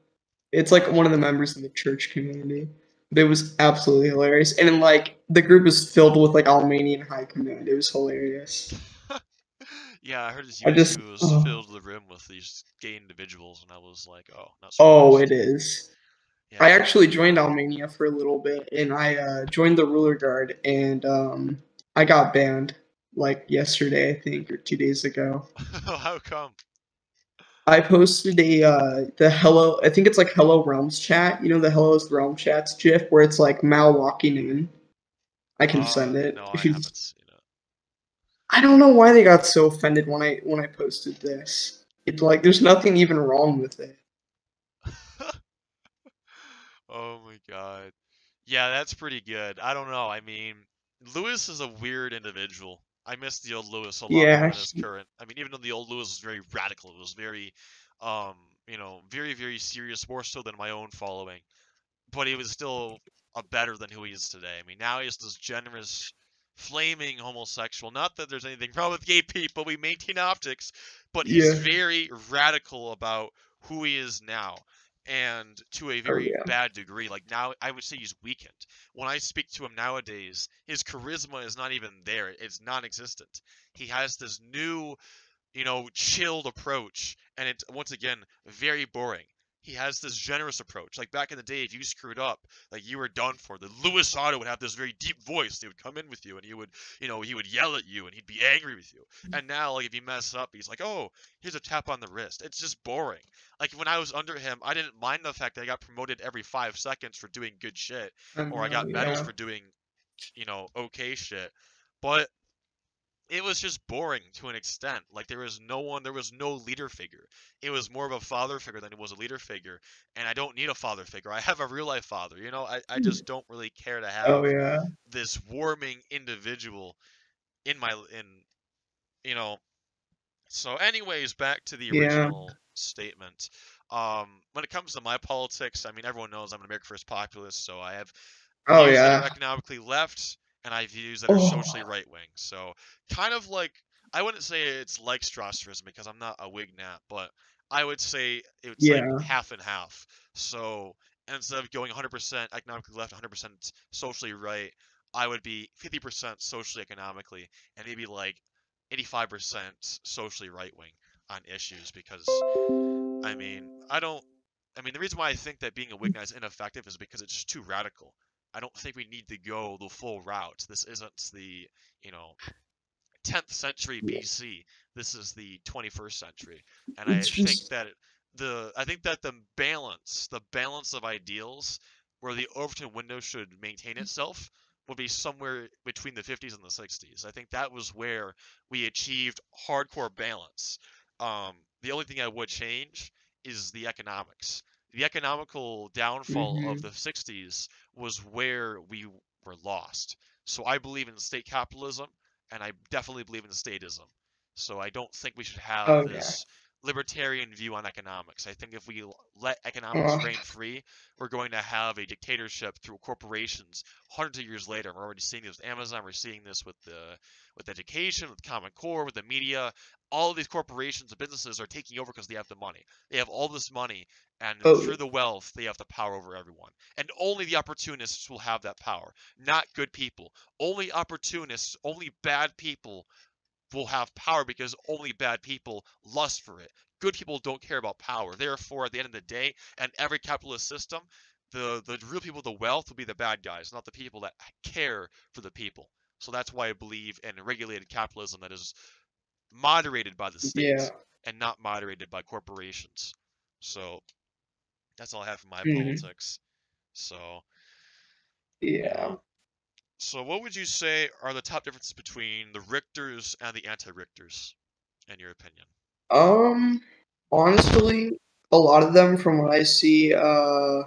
It's like one of the members of the church community. But it was absolutely hilarious, and then, like the group was filled with like Albanian high command. It was hilarious. Yeah, I heard his I just, YouTube was filled to the rim with these gay individuals, and I was like, oh, not oh, it surprised. is. I Yeah. actually joined Albania for a little bit, and I joined the ruler guard, and I got banned like yesterday, I think, or 2 days ago. How come? I posted a the hello. I think it's like Hello Realms chat. You know the Hello Realm chats GIF where it's like Mal walking in. I can send it No, if I you. haven't seen I don't know why they got so offended when I posted this. It's like there's nothing even wrong with it. it. Oh my god. Yeah, that's pretty good. I don't know. I mean, Lewis is a weird individual. I miss the old Lewis a lot more Yeah, than his current. I mean, even though the old Lewis was very radical, it was very, very, very serious, more so than my own following. But he was still a better than who he is today. I mean, now he's this generous, flaming homosexual. Not that there's anything wrong with gay people, we maintain optics, but he's yeah. very radical about who he is now. And to a Oh very yeah. bad degree. Like now, I would say he's weakened. When I speak to him nowadays, his charisma is not even there. It's non-existent. He has this new chilled approach, and it's once again very boring. He has this generous approach. Like back in the day, if you screwed up, like you were done for. The Lewis Otto would have this very deep voice. He would come in with you, and he would yell at you, and he'd be angry with you. And now, like if you mess up, he's like, "Oh, here's a tap on the wrist." It's just boring. Like when I was under him, I didn't mind the fact that I got promoted every 5 seconds for doing good shit, I or I know. got medals Yeah. for doing, okay shit. But it was just boring to an extent. Like there was no leader figure. It was more of a father figure than it was a leader figure. And I don't need a father figure. I have a real life father. I just don't really care to have Oh yeah. this warming individual in my in you know. So anyways, back to the Yeah. original statement. When it comes to my politics, I mean everyone knows I'm an America First populist, so I have Oh views that are yeah. economically left and I have views that are socially Oh right wing. So kind of like I wouldn't say it's like Strasserism because I'm not a Whig nat, but I would say it's like yeah. half and half. So instead of going 100% economically left, 100% socially right, I would be 50% socially economically and maybe like 85% socially right wing on issues because I mean, I don't. I mean, the reason why I think that being a Whig is ineffective is because it's just too radical. I don't think we need to go the full route. This isn't the, you know, 10th century Yeah. BC. This is the 21st century, and It's just I think that the balance of ideals, where the Overton window should maintain itself, would be somewhere between the 50s and the 60s. I think that was where we achieved hardcore balance. The only thing I would change is the economics. The economical downfall of mhm. the 60s was where we were lost. So I believe in state capitalism, and I definitely believe in statism. So I don't think we should have Oh yeah. this libertarian view on economics. I think if we let economics Oh, reign free, we're going to have a dictatorship through corporations hundreds of years later. We're already seeing this with Amazon. We're seeing this with education, with Common Core, with the media. All of these corporations and businesses are taking over because they have the money. They have all this money, and oh through the wealth, they have the power over everyone. And only the opportunists will have that power, not good people. Only opportunists, only bad people will have power because only bad people lust for it. Good people don't care about power. Therefore, at the end of the day, and every capitalist system, the real people with the wealth will be the bad guys, not the people that care for the people. So that's why I believe in regulated capitalism that is moderated by the yeah. state and not moderated by corporations. So that's all I have for my Mhm. politics. So, Yeah. yeah. So what would you say are the top differences between the Richters and the anti-Richters? in your opinion? Honestly, a lot of them, from what I see, a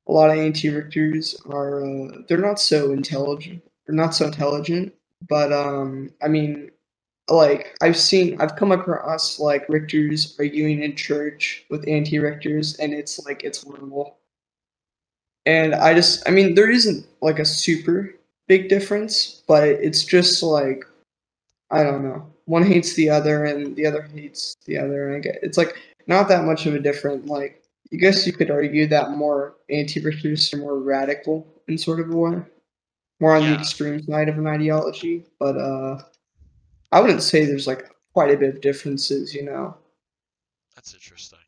lot of anti-Richters are they're not so intelligent. They're not so intelligent, but I mean, like I've come across like Richters arguing in church with anti-Richters, and it's like it's horrible. And I mean, there isn't like a super big difference, but it's just like I don't know. One hates the other, and the other hates the other. And I get it's like not that much of a different. Like I guess you could argue that more anti-Richters are more radical in sort of a way, more on the Yeah, extreme side of an ideology. But I wouldn't say there's like quite a bit of differences. You know? that's interesting.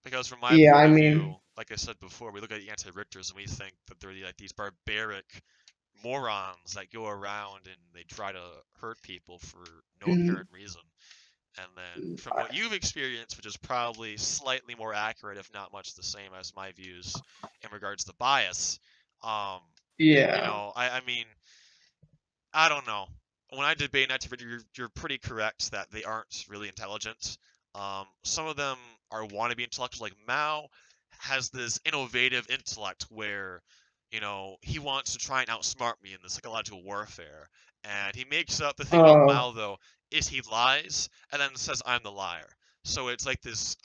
Because from my Yeah, point I of mean, view, like I said before, we look at the anti-Richters and we think that they're like these barbaric morons that go around and they try to hurt people for no mm, apparent reason. And then from what you've experienced, which is probably slightly more accurate, if not much the same as my views in regards to bias, um, yeah. I mean, I don't know. When I debate anti you're pretty correct that they aren't really intelligent. Some of them are wannabe intellectuals, like Mao has this innovative intellect where, he wants to try and outsmart me in the psychological warfare. And he makes up the thing about Oh, Mao, though, is he lies and then says, I'm the liar. So it's like this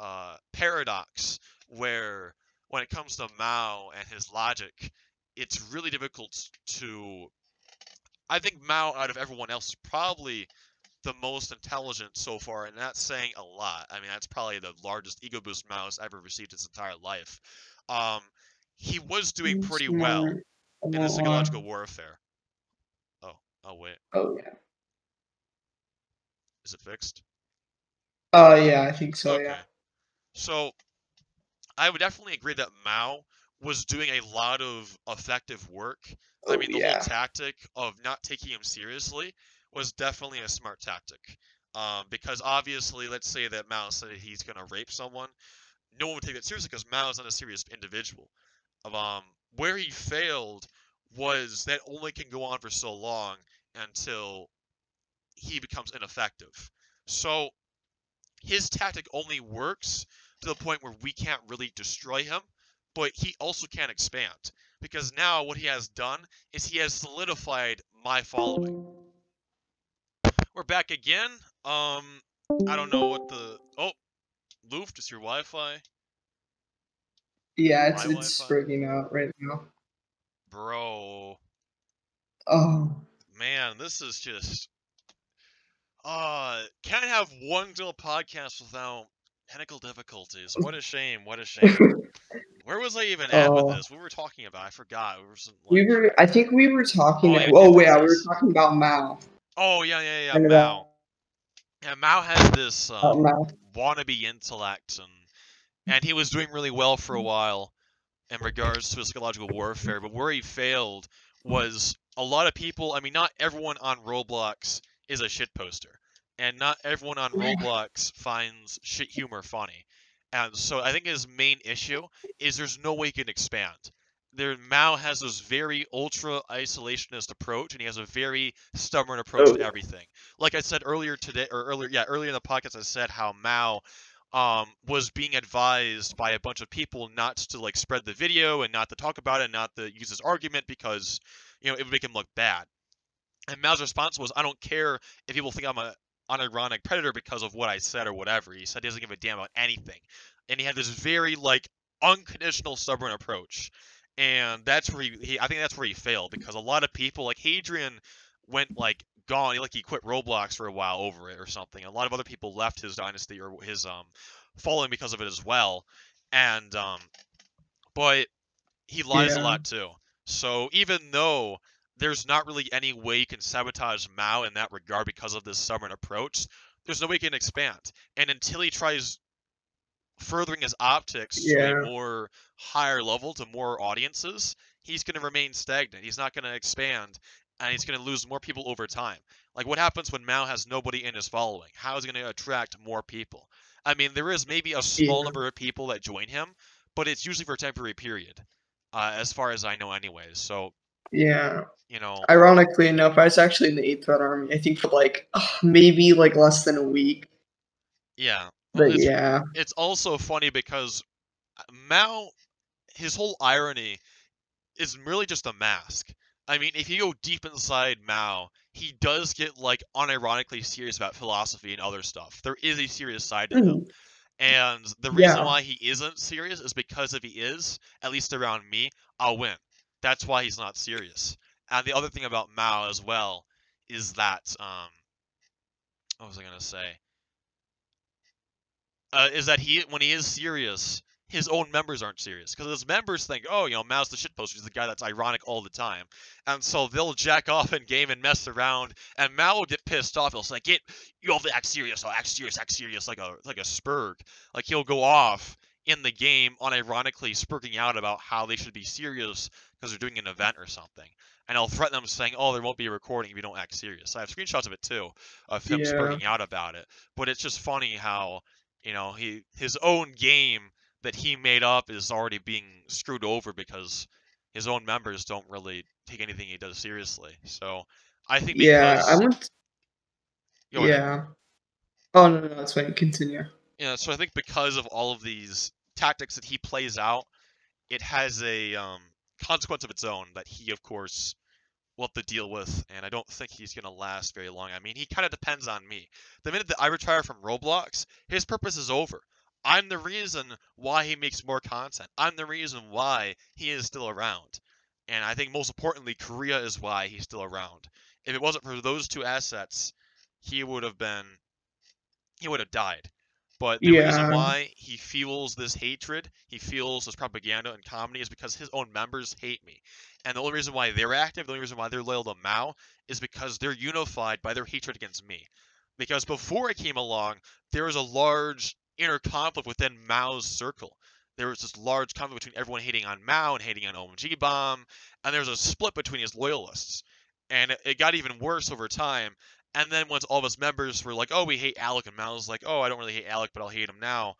paradox where when it comes to Mao and his logic, it's really difficult to I think Mao, out of everyone else, is probably the most intelligent so far, and that's saying a lot. I mean, that's probably the largest ego boost Mao's ever received his entire life. Um, he was doing pretty well smart. I in the won't lie. psychological warfare. Oh, oh wait, Oh yeah. is it fixed? Yeah, I think so. Yeah. Okay, so I would definitely agree that Mao was doing a lot of effective work. I Oh mean, the whole yeah. tactic of not taking him seriously was definitely a smart tactic. Because obviously, let's say that Mao said he's gonna rape someone, no one would take that seriously because Mao's not a serious individual. Where he failed was that only can go on for so long until he becomes ineffective. So his tactic only works to the point where we can't really destroy him, but he also can't expand. Because now what he has done is he has solidified my following. We're back again. I don't know what the oh, Luft, is your Wi-Fi? Yeah, My it's Wi-Fi? breaking out right now. Bro, Oh, man, this is just can't have one little podcast without technical difficulties. What a shame, what a shame. Where was I even at with oh, this? What were we talking about? I forgot. We were some, we like, were. I think we were oh talking. yeah, Oh yeah, we were differences. talking about Mao Oh yeah, yeah, yeah, and Mao. Yeah, Mao has this about Mao. wannabe intellect, and he was doing really well for a while in regards to psychological warfare, but where he failed was a lot of people. I mean, not everyone on Roblox is a shit poster, and not everyone on Roblox finds shit humor funny. And so I think his main issue is there's no way he can expand. Mao has this very ultra isolationist approach, and he has a very stubborn approach Oh to everything. Like I said earlier today, or earlier in the podcast, I said how Mao was being advised by a bunch of people not to like spread the video and not to talk about it and not to use his argument because it would make him look bad. And Mao's response was, I don't care if people think I'm a unironic predator because of what I said or whatever. He said he doesn't give a damn about anything. And he had this very like unconditional stubborn approach. And that's where I think that's where he failed because a lot of people like Hadrian went like gone, like he quit Roblox for a while over it or something. A lot of other people left his dynasty or his following because of it as well. And but he lies a yeah, lot too. So even though there's not really any way you can sabotage Mao in that regard because of this stubborn approach, there's no way he can expand. And until he tries furthering his optics to a yeah, more higher level to more audiences, he's going to remain stagnant. He's not going to expand, and he's going to lose more people over time. Like what happens when Mao has nobody in his following? How is he going to attract more people? I mean, there is maybe a small yeah. number of people that join him, but it's usually for a temporary period, as far as I know, anyways. So Yeah. You know, Ironically enough, I was actually in the 8th Red Army, I think for, like, maybe, like, less than a week. yeah. Well, But yeah. it's also funny because Mao, his whole irony is really just a mask. I mean, if you go deep inside Mao, he does get like unironically serious about philosophy and other stuff. There is a serious side to him. Mhm. And the reason Yeah. why he isn't serious is because if he is, at least around me, I'll win. That's why he's not serious. And the other thing about Mao as well is that what was I gonna say? Is that when he is serious, his own members aren't serious because his members think, oh, you know, Mao's the shitposter. He's the guy that's ironic all the time, and so they'll jack off in game and mess around, and Mao will get pissed off. He'll say, "Get you have to act serious. I'll act serious, like a spurg." Like he'll go off in the game, unironically spurging out about how they should be serious because they're doing an event or something. And I'll threaten them saying, "Oh, there won't be a recording if you don't act serious." I have screenshots of it too, of him Yeah. spurging out about it. But it's just funny how his own game that he made up is already being screwed over because his own members don't really take anything he does seriously. So I think Yeah, I because went go ahead. yeah. Oh, no, no, that's fine, continue. Yeah, so I think because of all of these tactics that he plays out, it has a consequence of its own that he, of course, will have to deal with, and I don't think he's going to last very long. I mean, he kind of depends on me. The minute that I retire from Roblox, his purpose is over. I'm the reason why he makes more content. I'm the reason why he is still around. And I think most importantly, Korea is why he's still around. If it wasn't for those two assets, he would have been he would have died. But the reason Yeah. why he fuels this hatred, he fuels this propaganda and comedy, is because his own members hate me. And the only reason why they're active, the only reason why they're loyal to Mao, is because they're unified by their hatred against me. Because before I came along, there was a large inner conflict within Mao's circle. There was this large conflict between everyone hating on Mao and hating on OMG Bomb, and there was a split between his loyalists. And it got even worse over time. And then once all of his members were like, "Oh, we hate Alec," and Mal's like, "Oh, I don't really hate Alec, but I'll hate him now,"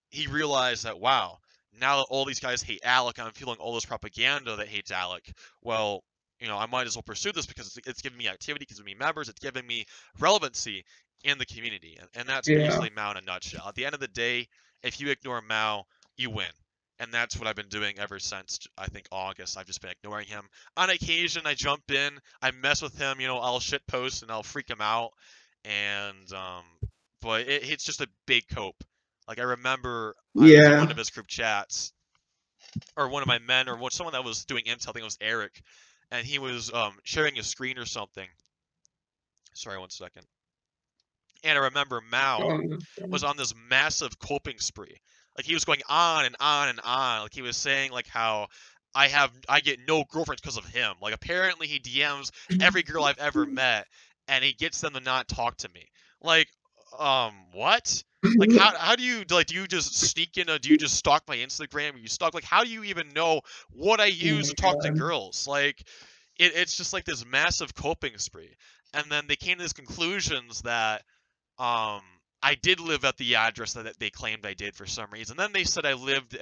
he realized that, wow, now that all these guys hate Alec, I'm feeling all this propaganda that hates Alec. Well, I might as well pursue this because it's giving me activity, it's giving me members, it's giving me relevancy in the community. And that's Yeah. basically Mao in a nutshell. At the end of the day, if you ignore Mao, you win. And that's what I've been doing ever since, I think, August. I've just been ignoring him. On occasion, I jump in, I mess with him, I'll shitpost and I'll freak him out. And, but it's just a big cope. Like, I remember I was in one Yeah. of his group chats, or one of my men, or someone that was doing intel, I think it was Eric, and he was sharing a screen or something. Sorry, 1 second. And I remember Mao Oh, no. was on this massive coping spree. Like he was going on and on and on. Like he was saying like how I get no girlfriends because of him. Like apparently he DMs every girl I've ever met and he gets them to not talk to me. Like what? Like how do you like do you just sneak in do you just stalk my Instagram? You stalk like how do you even know what I Oh use my to talk to god. girls? Like it's just like this massive coping spree. And then they came to these conclusions that um I did live at the address that they claimed I did for some reason. Then they said I lived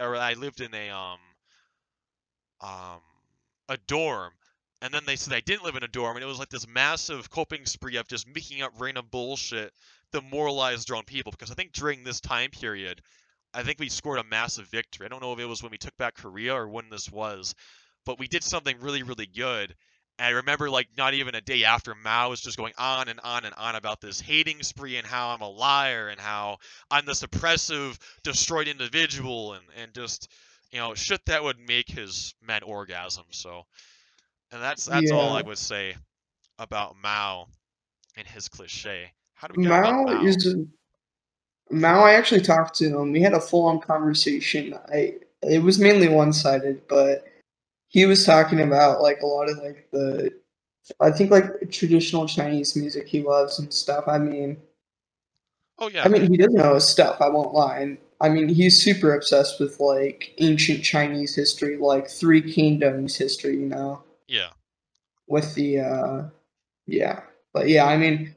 in um a dorm. And then they said I didn't live in a dorm, and it was like this massive coping spree of just making up random bullshit to moralize their own people. Because I think during this time period, I think we scored a massive victory. I don't know if it was when we took back Korea or when this was, but we did something really, really good. And I remember, like, not even a day after, Mao was just going on and on and on about this hating spree and how I'm a liar and how I'm this oppressive, destroyed individual and just, shit that would make his men orgasm. So, and that's all I Yeah. would say about Mao and his cliche. How do we get about Mao Mao? is Mao, I actually talked to him. We had a full-on conversation. It was mainly one-sided, but he was talking about like a lot of like the I think like traditional Chinese music he loves and stuff. Oh I yeah, mean he does know his stuff, I won't lie. And I mean he's super obsessed with like ancient Chinese history, like Three Kingdoms history, yeah, with the yeah. But yeah, I mean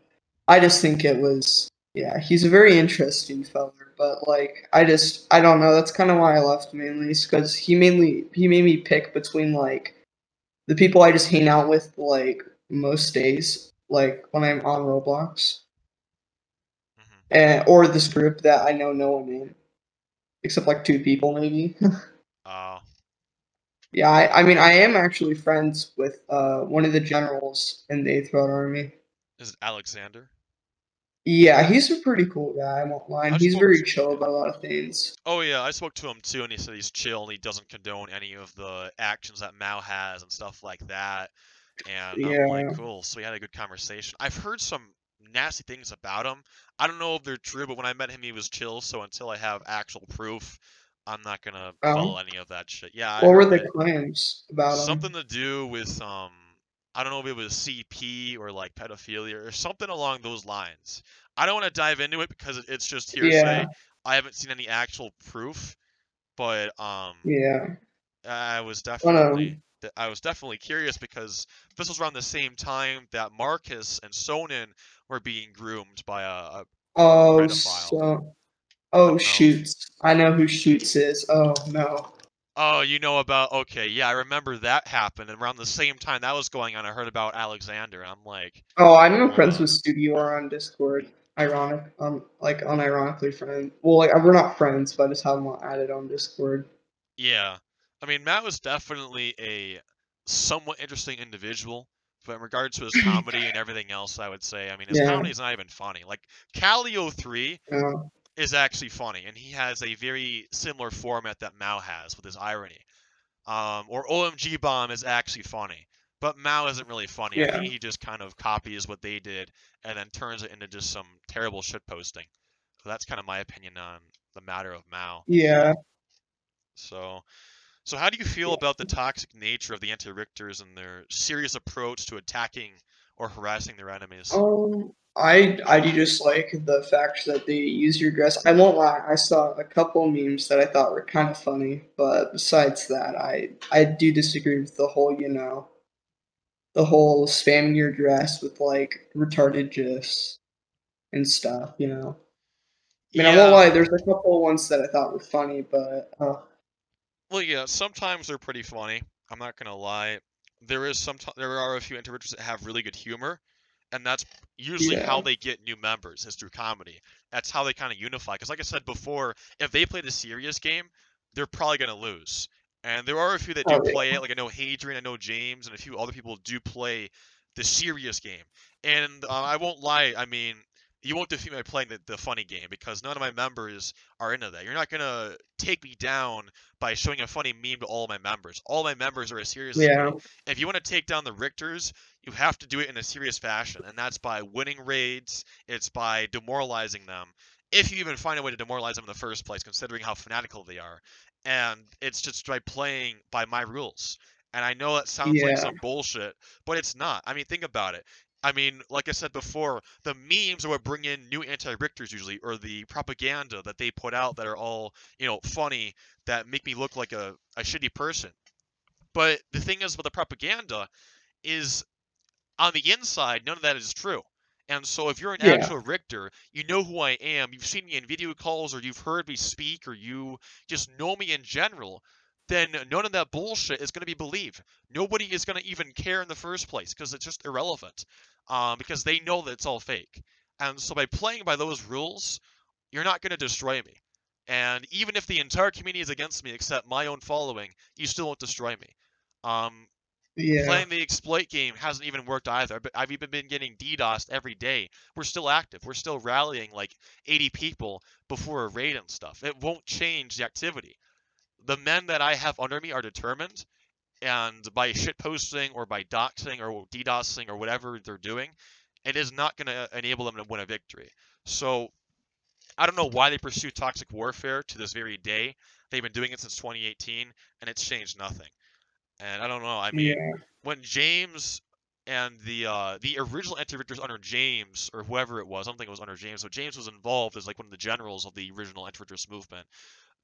I just think it was yeah, he's a very interesting feller, but like I don't know, that's kind of why I left mainly, is because he made me pick between like the people I just hang out with like most days, like when I'm on Roblox, Hmm. or this group that I know no one in except like two people maybe. Uh, Yeah, I mean I am actually friends with one of the generals in the Eighth Road Army. is it Alexander? Yeah, he's a pretty cool guy. I won't lie. I He's spoke very to, chill yeah. about a lot of things. Oh yeah, I spoke to him too, and he said he's chill and he doesn't condone any of the actions that Mao has and stuff like that. And I'm like, Yeah. cool. So we had a good conversation. I've heard some nasty things about him. I don't know if they're true, but when I met him, he was chill. So until I have actual proof, I'm not gonna follow Oh, any of that shit. Yeah, I what were heard the that claims about something him? to do with I don't know if it was CP or like pedophilia or something along those lines. I don't want to dive into it because it's just hearsay. Yeah, I haven't seen any actual proof, but yeah. I was One definitely I was definitely curious because this was around the same time that Markus and Sonnen were being groomed by a oh, pedophile. so I oh don't know if Shoots. I know who Shoots is. Oh no. oh, you know about okay, yeah, I remember that happened and around the same time that was going on I heard about Alexander and I'm like, Oh, I'm not hold friends up. with Studio or on Discord. Ironic. Like unironically friend. Well, like we're not friends, but I just have him added on Discord. Yeah. I mean, Matt was definitely a somewhat interesting individual, but in regards to his comedy and everything else, I would say, I mean, his Yeah. comedy is not even funny. Like, Calio 3 Yeah. is actually funny, and he has a very similar format that Mao has with his irony. Or OMG Bomb is actually funny, but Mao isn't really funny. I Yeah. think he just kind of copies what they did and then turns it into just some terrible shit posting. So that's kind of my opinion on the matter of Mao. Yeah. So, so how do you feel about the toxic nature of the anti-Richters and their serious approach to attacking or harassing their enemies? I do just like the fact that they use your dress. I won't lie, I saw a couple memes that I thought were kind of funny, but besides that, I do disagree with the whole spamming your dress with like retarded gifs and stuff. I mean, I won't Yeah, lie, there's a couple ones that I thought were funny, but well, yeah, sometimes they're pretty funny. I'm not gonna lie. There are a few anti-Richters that have really good humor, and that's usually how yeah, they get new members is through comedy. That's how they kind of unify. Because like I said before, if they played a serious game, they're probably gonna lose. And there are a few that do oh play yeah, it. Like I know Hadrian, I know James, and a few other people do play the serious game. And I won't lie. I mean, you won't defeat me by playing the funny game because none of my members are into that. You're not gonna take me down by showing a funny meme to all my members. All my members are as serious as yeah, me. If you want to take down the Richters, you have to do it in a serious fashion, and that's by winning raids. It's by demoralizing them, if you even find a way to demoralize them in the first place, considering how fanatical they are. And it's just by playing by my rules. And I know that sounds like yeah, some bullshit, but it's not. I mean, think about it. I mean, like I said before, the memes are what bring in new anti-Richters usually, or the propaganda that they put out that are all, funny, that make me look like a shitty person. But the thing is with the propaganda is on the inside, none of that is true. And so if you're an yeah, actual Richter, you know who I am, you've seen me in video calls, or you've heard me speak, or you just know me in general, then none of that bullshit is going to be believed. Nobody is going to even care in the first place because it's just irrelevant. Because they know that it's all fake. And so by playing by those rules, you're not going to destroy me. And even if the entire community is against me except my own following, you still won't destroy me. Um, yeah, Playing the exploit game hasn't even worked either. I've even been getting DDoSed every day. We're still active. We're still rallying like 80 people before a raid and stuff. It won't change the activity. The men that I have under me are determined, and by shitposting or by doxing or DDoSing or whatever they're doing, it is not going to enable them to win a victory. So I don't know why they pursue toxic warfare to this very day. They've been doing it since 2018, and it's changed nothing. And I don't know. I mean, yeah, when James and the original anti-Richters under James or whoever it was, I don't think it was under James, but James was involved as like one of the generals of the original anti-Richters movement.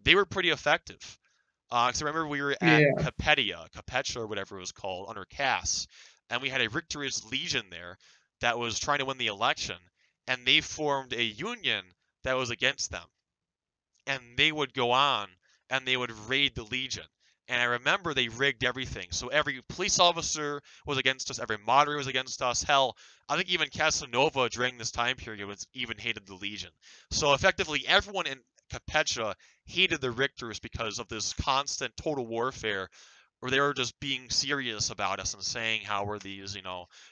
They were pretty effective. Because I remember we were at yeah, Capetia or whatever it was called under Cass, and we had a Richterist Legion there that was trying to win the election, and they formed a union that was against them, and they would go on and they would raid the Legion. And I remember they rigged everything. So every police officer was against us, every moderator was against us. Hell, I think even Casanova during this time period was even hated the Legion. So effectively, everyone in Capettia hated the Richters because of this constant total warfare where they were just being serious about us and saying how we're these,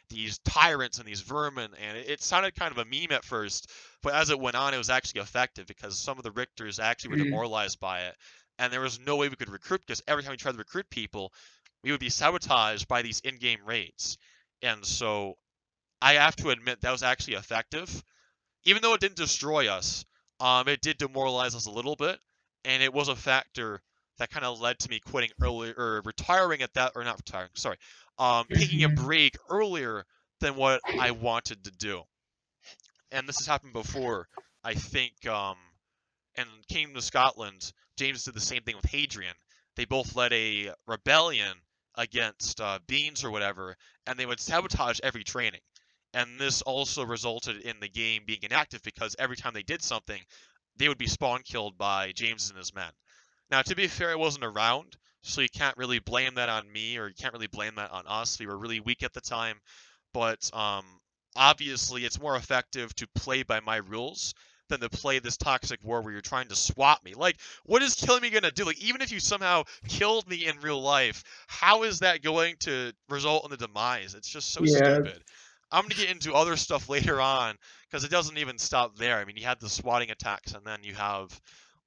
these tyrants and these vermin. And it sounded kind of a meme at first, but as it went on, it was actually effective because some of the Richters actually were demoralized by it. And there was no way we could recruit because every time we tried to recruit people, we would be sabotaged by these in-game raids. And so I have to admit that was actually effective. Even though it didn't destroy us, it did demoralize us a little bit. And it was a factor that kind of led to me quitting earlier, or retiring at that, or not retiring, sorry, taking a break earlier than what I wanted to do. And this has happened before, I think, and Kingdom of Scotland, James did the same thing with Hadrian. They both led a rebellion against Beans or whatever, and they would sabotage every training. And this also resulted in the game being inactive because every time they did something, they would be spawn killed by James and his men. Now, to be fair, I wasn't around, so you can't really blame that on me, or you can't really blame that on us. We were really weak at the time, but obviously it's more effective to play by my rules than to play this toxic war where you're trying to swap me. Like, what is killing me gonna do? Like, even if you somehow killed me in real life, how is that going to result in the demise? It's just so stupid. I'm gonna get into other stuff later on, because it doesn't even stop there. I mean, you had the swatting attacks, and then you have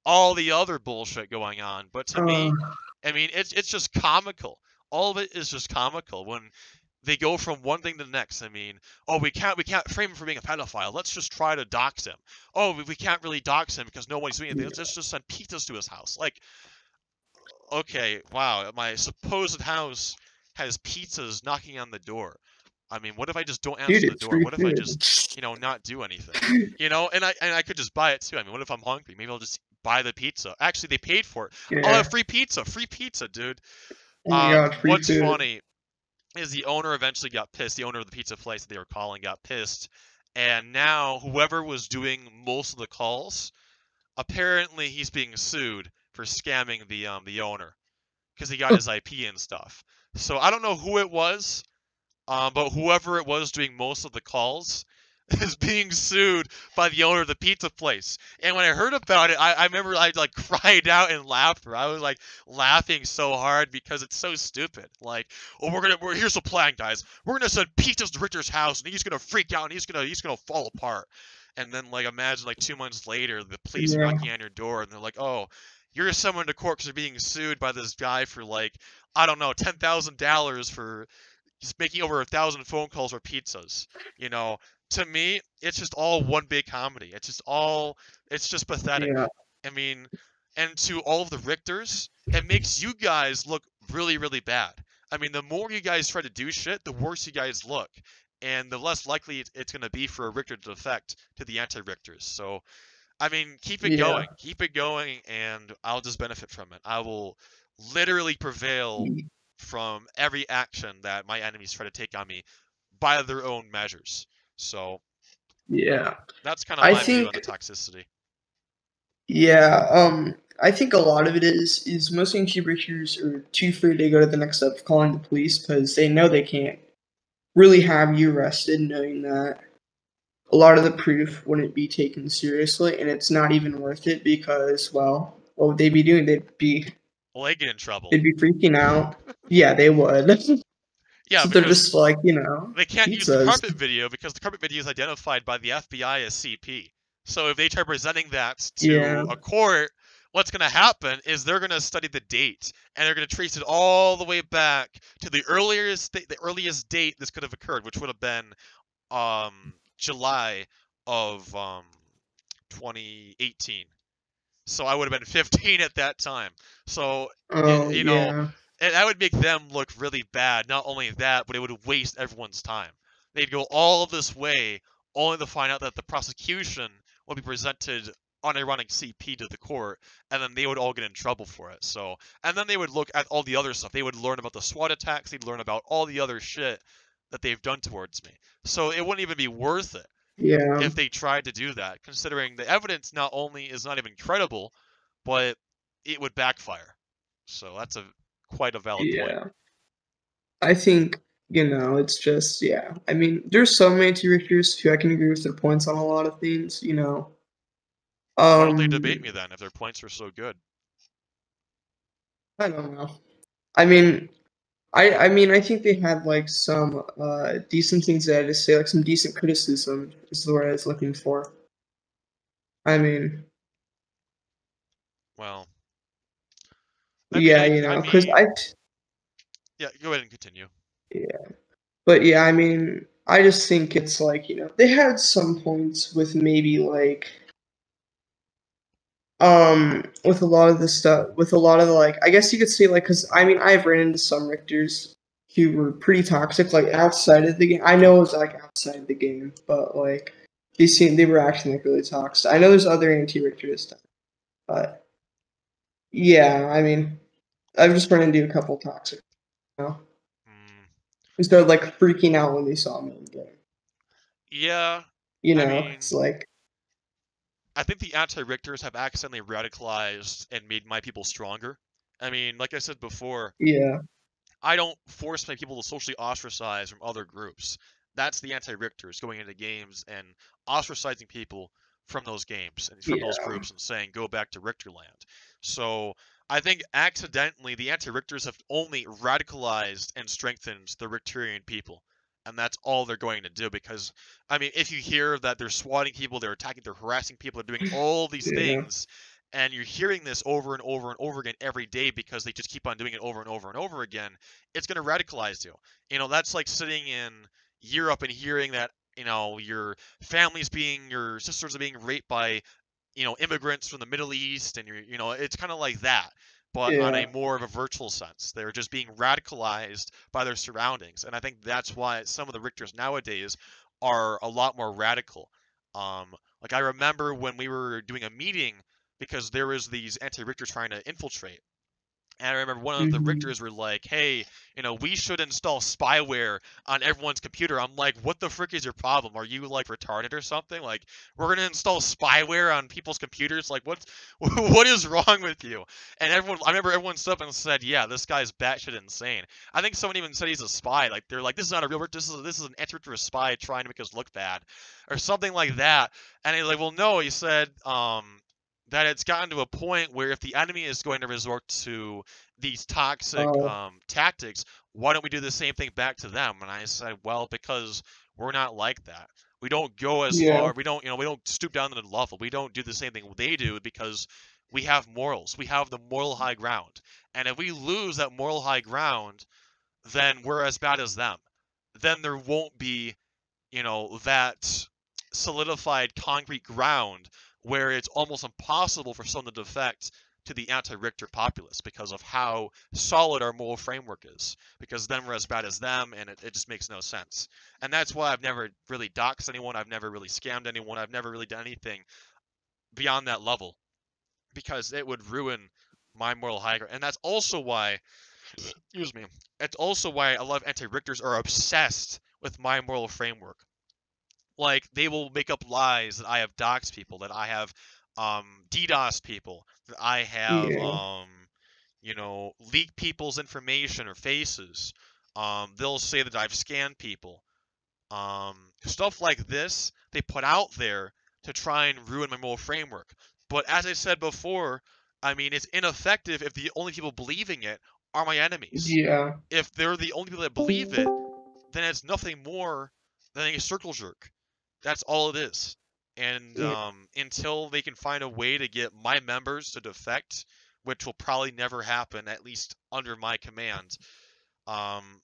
all the other bullshit going on. But to me, I mean, it's just comical. All of it is just comical when they go from one thing to the next. I mean, oh, we can't frame him for being a pedophile. Let's just try to dox him. Oh, we can't really dox him because nobody's doing anything. Let's just send pizzas to his house. Like, okay, wow, my supposed house has pizzas knocking on the door. I mean, what if I just don't answer the door? What if I just, not do anything? And I could just buy it too. I mean, what if I'm hungry? Maybe I'll just buy the pizza. Actually, they paid for it. Yeah. I'll have free pizza, dude. Oh my God, free what's food. funny is the owner eventually got pissed. The owner of the pizza place that they were calling got pissed, and now whoever was doing most of the calls, apparently he's being sued for scamming the owner because he got his IP and stuff. So I don't know who it was, but whoever it was doing most of the calls is being sued by the owner of the pizza place. And when I heard about it, I remember I like cried out in laughter. I was like laughing so hard because it's so stupid. Like, oh, here's the plan, guys. We're gonna send pizzas to Richter's house, and he's gonna freak out, and he's gonna fall apart. And then like imagine like 2 months later, the police are knocking on your door, and they're like, oh, you're summoned to court because you're being sued by this guy for like, I don't know, $10,000 for he's making over 1,000 phone calls for pizzas. To me, it's just all one big comedy. It's just pathetic. Yeah. I mean, and to all of the Richters, it makes you guys look really, really bad. I mean, the more you guys try to do shit, the worse you guys look. And the less likely it's going to be for a Richter to defect to the anti-Richters. So, I mean, keep it going. Keep it going, and I'll just benefit from it. I will literally prevail from every action that my enemies try to take on me by their own measures. So yeah, that's kind of my view on the toxicity. Yeah, I think a lot of it is most anti-Richters are too afraid to go to the next step of calling the police because they know they can't really have you arrested, knowing that a lot of the proof wouldn't be taken seriously, and it's not even worth it because, well, what would they be doing? They'd get in trouble. They'd be freaking out. Yeah, they would. Yeah, so they're just like, they can't pizzas. use the carpet video because the carpet video is identified by the FBI as CP. So if they try presenting that to a court, what's going to happen is they're going to study the date, and they're going to trace it all the way back to the earliest date this could have occurred, which would have been July of 2018. So I would have been 15 at that time. So that would make them look really bad. Not only that, but it would waste everyone's time. They'd go all this way only to find out that the prosecution would be presented unironic CP to the court, and then they would all get in trouble for it. So, and then they would look at all the other stuff. They would learn about the SWAT attacks. They'd learn about all the other shit that they've done towards me. So it wouldn't even be worth it if they tried to do that, considering the evidence not only is not even credible, but it would backfire. So that's quite a valid point. Yeah. I think, it's just, yeah. I mean, there's some anti-Richters who I can agree with their points on a lot of things, Why don't they debate Um, me then if their points are so good? I don't know. I mean, I think they had like some decent things they had to say, like some decent criticism is the word I was looking for. I mean, Well, yeah, because yeah, go ahead and continue. yeah, but yeah, I mean, I just think it's like, they had some points with maybe like, with a lot of the stuff, with a lot of the, like, I guess you could say, like, because I mean, I've ran into some Richters who were pretty toxic, like outside of the game. I know it was like outside the game, but like they were acting like really toxic. I know there's other anti-Richters, but yeah, I mean, I've just run into a couple toxic, you know, Mm, who started like freaking out when they saw me in the game. yeah, I mean, It's like, I think the anti-Richters have accidentally radicalized and made my people stronger. I mean, like I said before, yeah, I don't force my people to socially ostracize from other groups. That's the anti-Richters going into games and ostracizing people from those games and from those yeah, groups and saying go back to Richterland. So I think accidentally the anti-Richters have only radicalized and strengthened the Richterian people. And that's all they're going to do because, I mean, if you hear that they're swatting people, they're attacking, they're harassing people, they're doing all these yeah, things, and you're hearing this over and over and over again every day because they just keep on doing it over and over and over again, it's going to radicalize you. That's like sitting in Europe and hearing that, your family's being, your sisters are being raped by, immigrants from the Middle East, and it's kind of like that, but on a yeah, more of a virtual sense. They're just being radicalized by their surroundings, and I think that's why some of the Richters nowadays are a lot more radical. Um, like I remember when we were doing a meeting because there was these anti-Richters trying to infiltrate. And I remember one of the hmm Richters were like, "Hey, we should install spyware on everyone's computer." I'm like, "What the frick is your problem? Are you like retarded or something? Like, we're gonna install spyware on people's computers? Like, what is wrong with you?" And I remember everyone stood up and said, "Yeah, this guy's batshit insane." I think someone even said he's a spy. Like, they're like, "This is not a real Richter. This is an anti-Richter spy trying to make us look bad," or something like that. And he's like, "Well, no," he said, that it's gotten to a point where if the enemy is going to resort to these toxic oh, tactics, why don't we do the same thing back to them? And I said, well, because we're not like that. We don't go as yeah, far. We don't stoop down to the level. We don't do the same thing they do because we have morals. We have the moral high ground. And if we lose that moral high ground, then we're as bad as them. Then there won't be, that solidified concrete ground where it's almost impossible for someone to defect to the anti-Richter populace because of how solid our moral framework is. Because then we're as bad as them, and it just makes no sense. And that's why I've never really doxed anyone. I've never really scammed anyone. I've never really done anything beyond that level because it would ruin my moral high ground. And that's also why, excuse me, it's also why a lot of anti-Richters are obsessed with my moral framework. Like they will make up lies that I have doxed people, that I have DDoS people, that I have yeah, leaked people's information or faces. They'll say that I've scanned people. Stuff like this they put out there to try and ruin my moral framework. But as I said before, I mean it's ineffective if the only people believing it are my enemies. yeah, If they're the only people that believe it, then it's nothing more than a circle jerk. That's all it is. And yeah, until they can find a way to get my members to defect, which will probably never happen, at least under my command, um,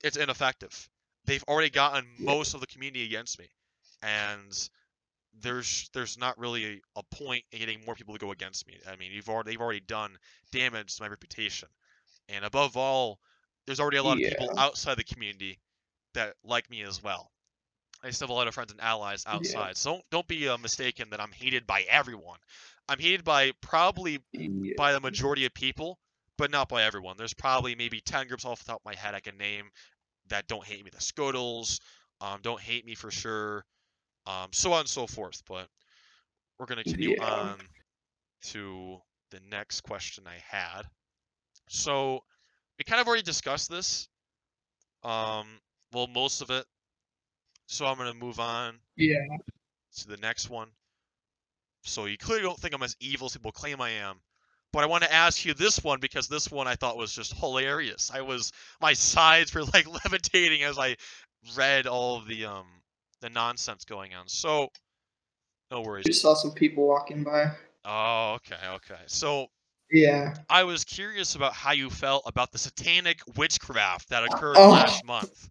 it's ineffective. They've already gotten yeah, most of the community against me, and there's not really a point in getting more people to go against me. I mean, they've already done damage to my reputation, and above all, there's already a lot of people yeah, outside the community that like me as well. I still have a lot of friends and allies yeah, outside. So don't be mistaken that I'm hated by everyone. I'm hated by probably yeah, by the majority of people, but not by everyone. There's probably maybe 10 groups off the top of my head I can name that don't hate me. The Scuddles don't hate me for sure, so on and so forth. But we're going to continue yeah, on to the next question I had. So we kind of already discussed this. Well, most of it. So I'm gonna move on Yeah. to the next one. So you clearly don't think I'm as evil as people claim I am. But I want to ask you this one because this one I thought was just hilarious. My sides were like levitating as I read all of the nonsense going on. So no worries. Just saw some people walking by. Oh, okay. So Yeah. I was curious about how you felt about the satanic witchcraft that occurred Oh, last month.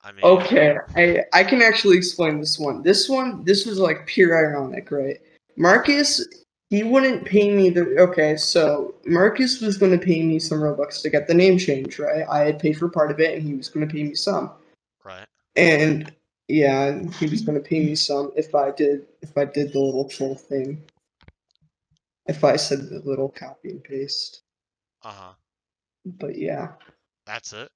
I mean, okay. I can actually explain this one. This was like pure ironic, right? Marcus, he wouldn't pay me the okay, so Marcus was gonna pay me some Robux to get the name change, right? I had paid for part of it and he was gonna pay me some. right? And yeah, he was gonna pay me some if I did the little troll thing. If I said the little copy and paste. Uh-huh. But yeah. That's it.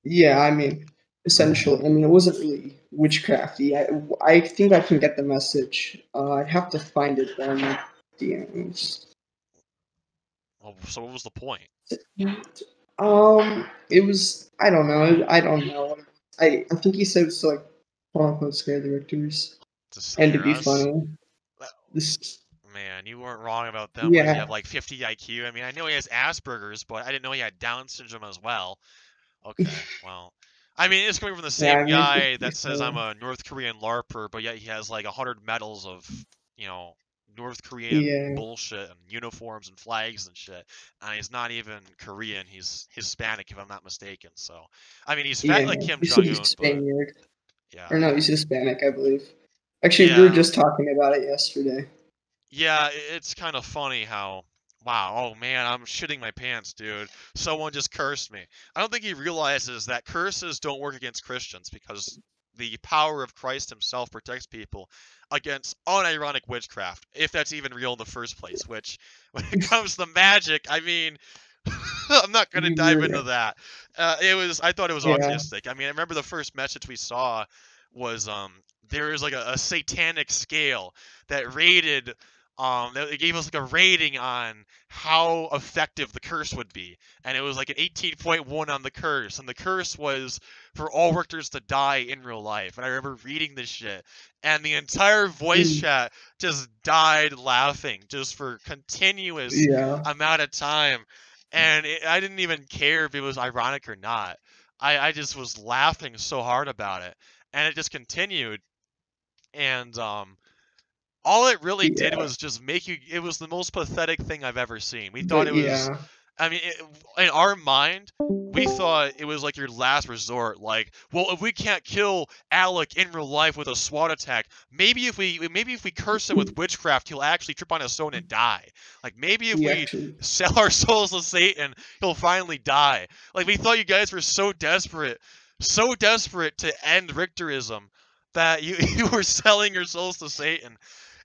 Yeah, I mean, essentially, I mean, it wasn't really witchcrafty. I think I can get the message. I'd have to find it though in my DMs. Well, so what was the point? It was. I don't know. I don't know. I think he said it was to like quote unquote scare the Richters To and to scare be us? funny. Well, This. man, you weren't wrong about them. What did he have, Yeah. like 50 IQ? I mean, I know he has Asperger's, but I didn't know he had Down syndrome as well. Okay, well, I mean, it's coming from the Yeah. same I mean, guy it's that says I'm funny. a North Korean LARPer, but yet he has like 100 medals of, you know, North Korean Yeah. bullshit and uniforms and flags and shit. And he's not even Korean. He's Hispanic, if I'm not mistaken. So, I mean, he's fat Yeah. like Kim He said Jong he's Un, but Spaniard. yeah, Or no, he's Hispanic, I believe. Actually, we were yeah, just talking about it yesterday. yeah. It's kind of funny how. Wow, oh man, I'm shitting my pants, dude. Someone just cursed me. I don't think he realizes that curses don't work against Christians because the power of Christ himself protects people against unironic witchcraft, if that's even real in the first place, which, when it comes to magic, I mean, I'm not going to dive into You're, that. I thought it was yeah. autistic. I mean, I remember the first message we saw was, there is like a satanic scale that rated that it gave us like a rating on how effective the curse would be, and it was like an 18.1 on the curse, and the curse was for all Richters to die in real life. And I remember reading this shit, and the entire voice Mm, chat just died laughing just for continuous yeah. amount of time, and I didn't even care if it was ironic or not. I just was laughing so hard about it, and it just continued, and all it really did Yeah. was just make you. It was the most pathetic thing I've ever seen. We thought But it was. yeah. I mean, in our mind, we thought it was like your last resort. Like, well, if we can't kill Alec in real life with a SWAT attack, maybe if we curse him with witchcraft, he'll actually trip on his stone and die. Like, maybe if We we actually. sell our souls to Satan, he'll finally die. Like, we thought you guys were so desperate to end Richterism that you you were selling your souls to Satan.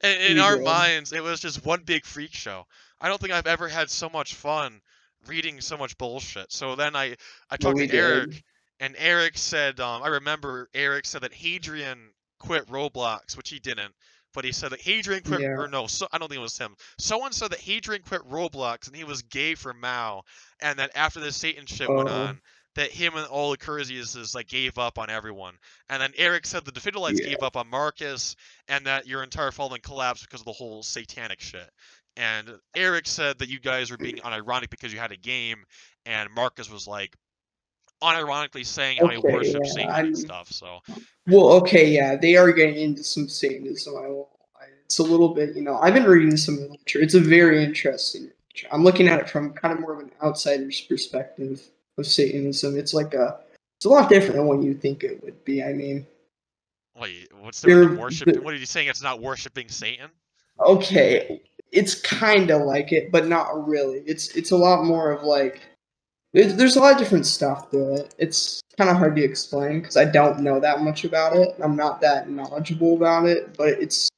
In We our did. minds, it was just one big freak show. I don't think I've ever had so much fun reading so much bullshit. So then I But talked we to did. Eric, and Eric said, I remember Eric said that Hadrian quit Roblox, which he didn't. But he said that Hadrian quit, Yeah. or no, I don't think it was him. Someone said that Hadrian quit Roblox and he was gay for Mao, and that after the Satan shit went Oh. on, that him and all the Cursiuses like gave up on everyone. And then Eric said the Defendalites Yeah. gave up on Marcus, and that your entire following collapsed because of the whole satanic shit. And Eric said that you guys were being unironic because you had a game, and Marcus was like unironically saying how he Okay. worshipped Yeah. Satan and stuff. So Well. Okay. Yeah. They are getting into some Satanism. I won't lie. It's a little bit. I've been reading some literature. It's a very interesting. Literature. I'm looking at it from kind of more of an outsider's perspective of Satanism. It's a lot different than what you think it would be. I mean, wait, what's different than they're, worship? What are you saying? It's not worshiping Satan? okay, it's kind of like it, but not really. It's a lot more of like there's a lot of different stuff to it. It's kind of hard to explain because I don't know that much about it. I'm not that knowledgeable about it, but it's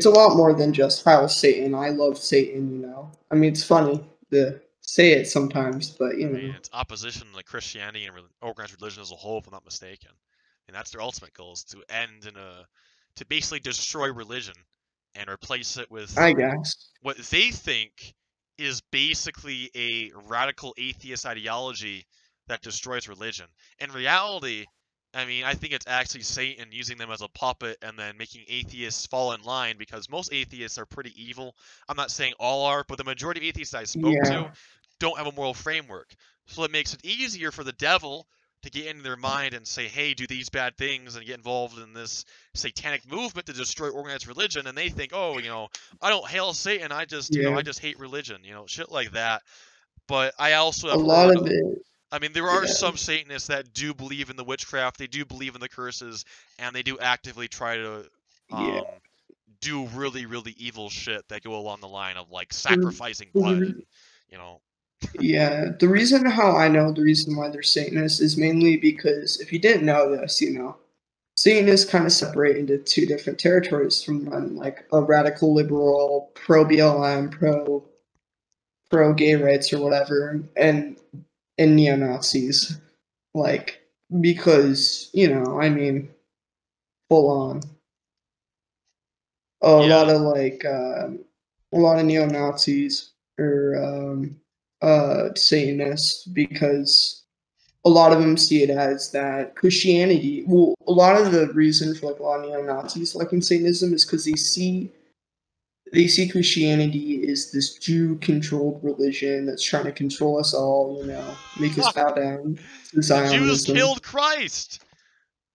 a lot more than just Heil Satan. I love Satan. I mean, it's funny to say it sometimes, but I mean, it's opposition to Christianity and organized religion as a whole, if I'm not mistaken. And that's their ultimate goal, is to to basically destroy religion and replace it with I guess. what they think is basically a radical atheist ideology that destroys religion. In reality, I mean, I think it's actually Satan using them as a puppet and then making atheists fall in line, because most atheists are pretty evil. I'm not saying all are, but the majority of atheists I spoke Yeah. to don't have a moral framework. So it makes it easier for the devil to get into their mind and say, hey, do these bad things, and get involved in this satanic movement to destroy organized religion. And they think, oh, I don't hail Satan, I just, Yeah. I just hate religion, shit like that. But I also A have lot heard, of it. I mean, there are Yeah. some Satanists that do believe in the witchcraft, they do believe in the curses, and they do actively try to Yeah. do really, really evil shit that go along the line of like The, sacrificing blood the, and, you know. yeah. The reason why they're Satanists is mainly because if you didn't know this, Satanists kind of separate into two different territories from one, like a radical liberal, pro BLM, pro gay rights or whatever, and neo Nazis. Like, because, I mean, full on. A lot Yeah. of a lot of neo Nazis or Satanists, because a lot of them see it as that Christianity. Well, a lot of the reason for like a lot of neo Nazis liking Satanism is because they see Christianity as this Jew-controlled religion that's trying to control us all. Make us bow down to The Jews Zionism, killed Christ.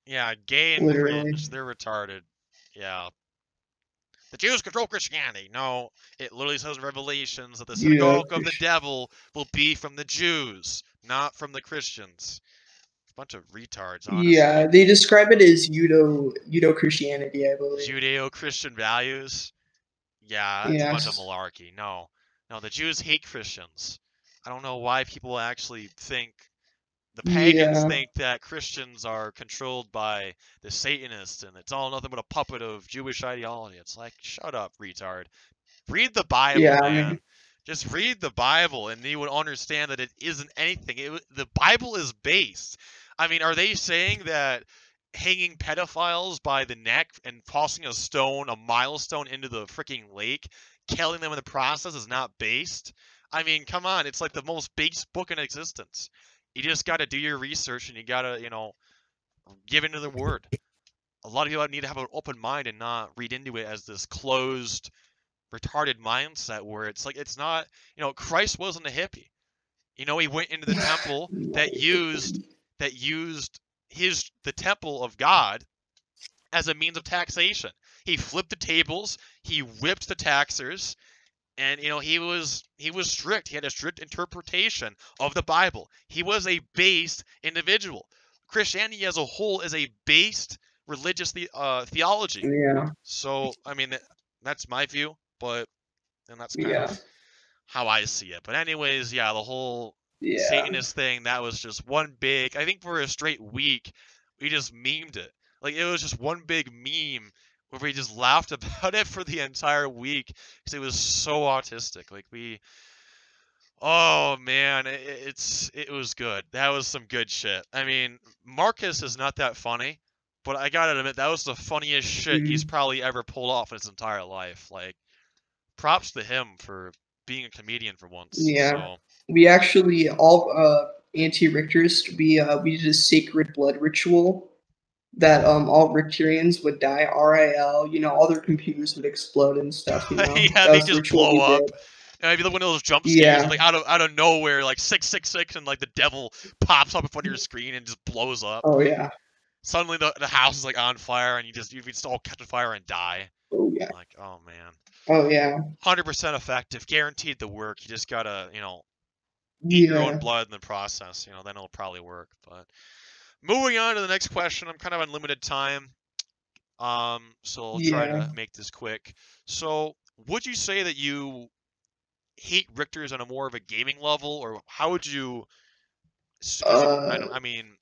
Yeah, gay and literally. cringe. They're retarded. Yeah. The Jews control Christianity. No, it literally says in Revelations that the Yeah, synagogue of the devil will be from the Jews, not from the Christians. Bunch of retards, honestly. yeah. They describe it as Judo Christianity, I believe. Judeo-Christian values. Yeah, that's a bunch of Yes. malarkey. No, no, the Jews hate Christians. I don't know why people actually think, the pagans Yeah. think that Christians are controlled by the Satanists and it's all nothing but a puppet of Jewish ideology. It's like, shut up, retard. Read the Bible, Yeah. I man. mean, Just read the Bible and you would understand that it isn't anything. The Bible is based. I mean, are they saying that hanging pedophiles by the neck and tossing a stone, a milestone, into the freaking lake, killing them in the process is not based? I mean, come on. It's like the most based book in existence. You just got to do your research and you got to, give into the word. A lot of people need to have an open mind and not read into it as this closed, retarded mindset where it's like, it's not, Christ wasn't a hippie. He went into the temple that used the temple of God as a means of taxation. He flipped the tables, he whipped the taxers, and he was strict. He had a strict interpretation of the Bible. He was a based individual. Christianity as a whole is a based religious theology. yeah. So, I mean, that's my view, and that's kind Yeah. of how I see it. But anyways, yeah, the whole Yeah. Satanist thing, that was just one big, I think for a straight week, we just memed it. Like, it was just one big meme where we just laughed about it for the entire week because it was so autistic. Like, oh man, it was good. That was some good shit. I mean, Markus is not that funny, but I gotta admit, that was the funniest shit he's Mhm. probably ever pulled off in his entire life. Like, props to him for being a comedian for once. Yeah. So, We actually all anti-Richterist. We did a sacred blood ritual that all Richterians would die RIL. All their computers would explode and stuff. yeah, That they was the just ritual blow we did. up. And maybe like one of those jump scares, Yeah. like out of nowhere, like 666, and like the devil pops up in front of your screen and just blows up. Oh yeah. Suddenly the house is like on fire, and you just all catch on fire and die. Oh yeah. Like, oh man, Oh yeah. 100% effective, guaranteed to work. You just gotta eat your own Yeah. blood in the process. Then it'll probably work. But moving on to the next question, I'm kind of on limited time. So I'll try Yeah. to make this quick. So, would you say that you hate Richters on a more of a gaming level, or how would you? Because I Uh, don't. I mean,